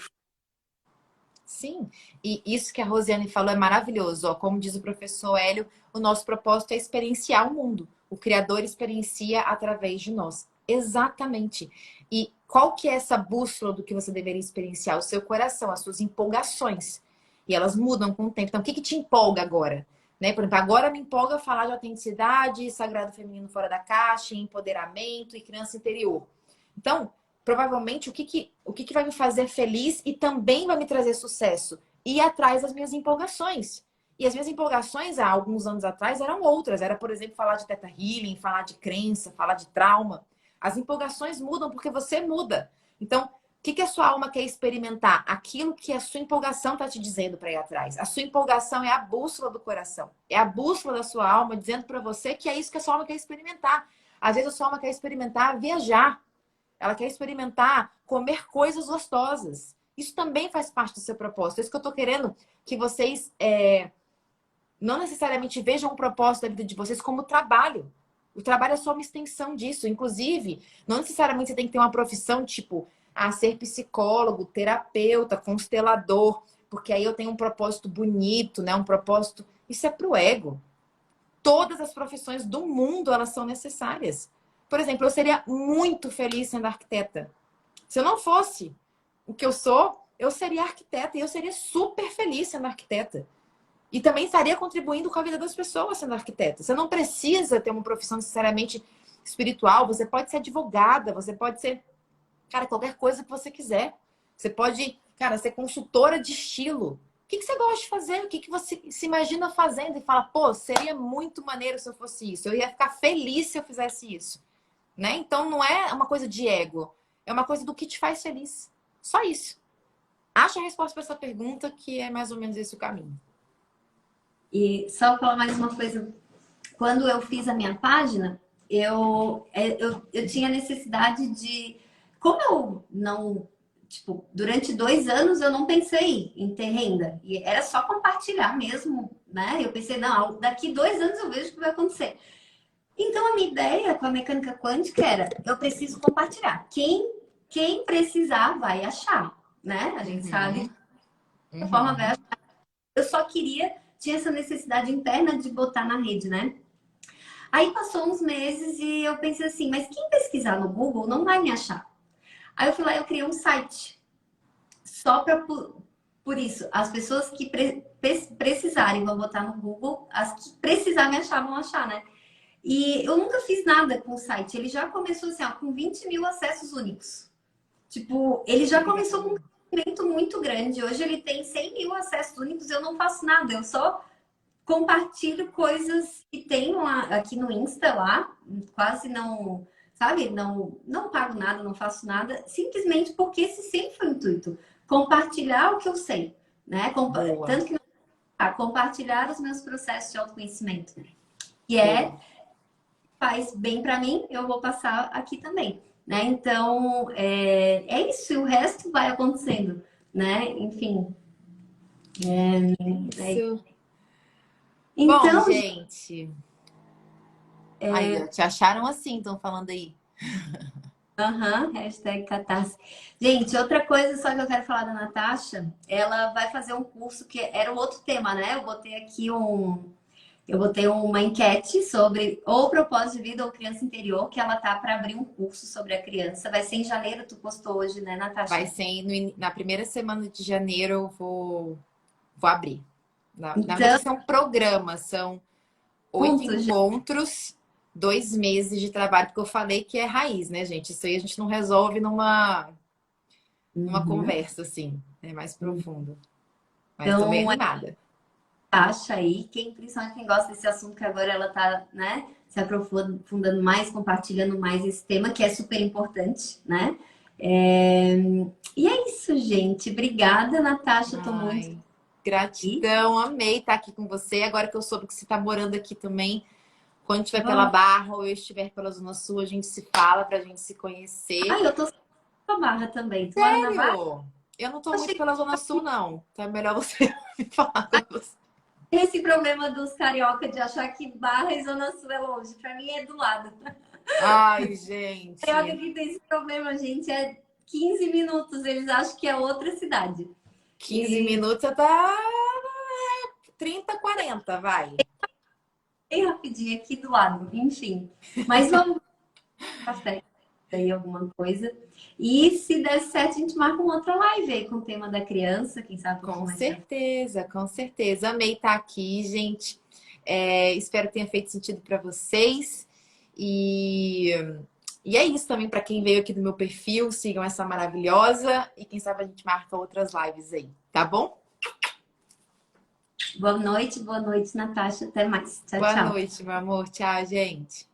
S2: Sim, e isso que a Rosiane falou é maravilhoso. Ó, como diz o professor Hélio, o nosso propósito é experienciar o mundo. O Criador experiencia através de nós. Exatamente. E qual que é essa bússola do que você deveria experienciar? O seu coração, as suas empolgações. E elas mudam com o tempo. Então, o que te empolga agora? Né? Por exemplo, agora me empolga falar de autenticidade, sagrado feminino fora da caixa, empoderamento e criança interior. Então, provavelmente o que vai me fazer feliz e também vai me trazer sucesso. Ir atrás das minhas empolgações. E as minhas empolgações, há alguns anos atrás, eram outras. Era, por exemplo, falar de Theta Healing, falar de crença, falar de trauma. As empolgações mudam porque você muda. Então, o que a sua alma quer experimentar? Aquilo que a sua empolgação está te dizendo para ir atrás. A sua empolgação é a bússola do coração. É a bússola da sua alma dizendo para você que é isso que a sua alma quer experimentar. Às vezes a sua alma quer experimentar viajar. Ela quer experimentar comer coisas gostosas. Isso também faz parte do seu propósito. É isso que eu estou querendo que vocês não necessariamente vejam o propósito da vida de vocês como trabalho. O trabalho é só uma extensão disso. Inclusive, não necessariamente você tem que ter uma profissão tipo a ser psicólogo, terapeuta, constelador, porque aí eu tenho um propósito bonito, né? Um propósito. Isso é pro ego. Todas as profissões do mundo, elas são necessárias. Por exemplo, eu seria muito feliz sendo arquiteta. Se eu não fosse o que eu seria arquiteta e eu seria super feliz sendo arquiteta. E também estaria contribuindo com a vida das pessoas sendo arquiteta. Você não precisa ter uma profissão necessariamente espiritual. Você pode ser advogada, você pode ser, cara, qualquer coisa que você quiser. Você pode, cara, ser consultora de estilo. O que você gosta de fazer? O que você se imagina fazendo? E fala, pô, seria muito maneiro se eu fosse isso. Eu ia ficar feliz se eu fizesse isso. Né? Então não é uma coisa de ego. É uma coisa do que te faz feliz. Só isso. Acha a resposta para essa pergunta, que é mais ou menos esse o caminho.
S1: E só falar mais uma coisa. Quando eu fiz a minha página, eu tinha necessidade de... Como eu não... Tipo, durante 2 anos eu não pensei em ter renda. E era só compartilhar mesmo, né? Eu pensei, não, daqui 2 anos eu vejo o que vai acontecer. Então, a minha ideia com a mecânica quântica era, eu preciso compartilhar. Quem precisar vai achar, né? A gente sabe de forma vai achar. Eu só tinha essa necessidade interna de botar na rede, né? Aí passou uns meses e eu pensei assim, mas quem pesquisar no Google não vai me achar. Aí eu fui lá e eu criei um site. Só para por isso, as pessoas que precisarem vão botar no Google, as que precisar me achar, vão achar, né? E eu nunca fiz nada com o site. Ele já começou assim, ó, com 20 mil acessos únicos. Tipo, ele já começou com um crescimento muito grande. Hoje ele tem 100 mil acessos únicos. Eu não faço nada, eu só compartilho coisas que tenho aqui no Insta lá. Quase não, sabe? Não pago nada, não faço nada. Simplesmente porque esse sempre foi o intuito. Compartilhar o que eu sei, né? Tanto que compartilhar os meus processos de autoconhecimento. E faz bem para mim, eu vou passar aqui também, né? Então, é isso, o resto vai acontecendo, né? Enfim.
S2: Isso.
S1: Então,
S2: Bom, gente. Aí, ó, te acharam assim, estão falando aí.
S1: hashtag Catarse. Gente, outra coisa só que eu quero falar da Natasha, ela vai fazer um curso que era um outro tema, né? Eu botei uma enquete sobre ou propósito de vida ou criança interior, que ela tá para abrir um curso sobre a criança. Vai ser em janeiro, tu postou hoje, né, Natasha?
S2: Vai ser na primeira semana de janeiro, eu vou abrir. Na verdade, são programas, são 8 encontros, 2 meses de trabalho, porque eu falei que é raiz, né, gente? Isso aí a gente não resolve numa conversa, assim, é mais profundo. Mas
S1: então,
S2: também animada.
S1: Natasha aí, principalmente quem gosta desse assunto, que agora ela tá, né, se aprofundando mais, compartilhando mais esse tema, que é super importante, né? E é isso, gente. Obrigada, Natasha. Tô muito...
S2: Gratidão, amei estar aqui com você. Agora que eu soube que você está morando aqui também, quando estiver pela Barra ou eu estiver pela Zona Sul, a gente se fala pra gente se conhecer.
S1: Eu tô na Barra também. Tu
S2: Sério?
S1: mora na Barra?
S2: Eu não tô muito pela Zona Sul, não. Então é melhor você me falar com você.
S1: Esse problema dos carioca de achar que Barra e Zona Sul é longe. Pra mim é do lado.
S2: Ai, gente.
S1: Carioca que tem esse problema, gente, é 15 minutos. Eles acham que é outra cidade.
S2: 15 minutos tá 30, 40, vai.
S1: Bem rapidinho aqui do lado, enfim. Mas vamos café aí alguma coisa. E se der certo, a gente marca uma outra live aí com o tema da criança, quem sabe.
S2: Com certeza, com certeza. Amei estar aqui, gente. Espero que tenha feito sentido para vocês. E é isso também para quem veio aqui do meu perfil. Sigam essa maravilhosa. E quem sabe a gente marca outras lives aí, tá bom?
S1: Boa noite, Natasha. Até mais. Tchau,
S2: Boa
S1: tchau.
S2: noite, meu amor. Tchau, gente.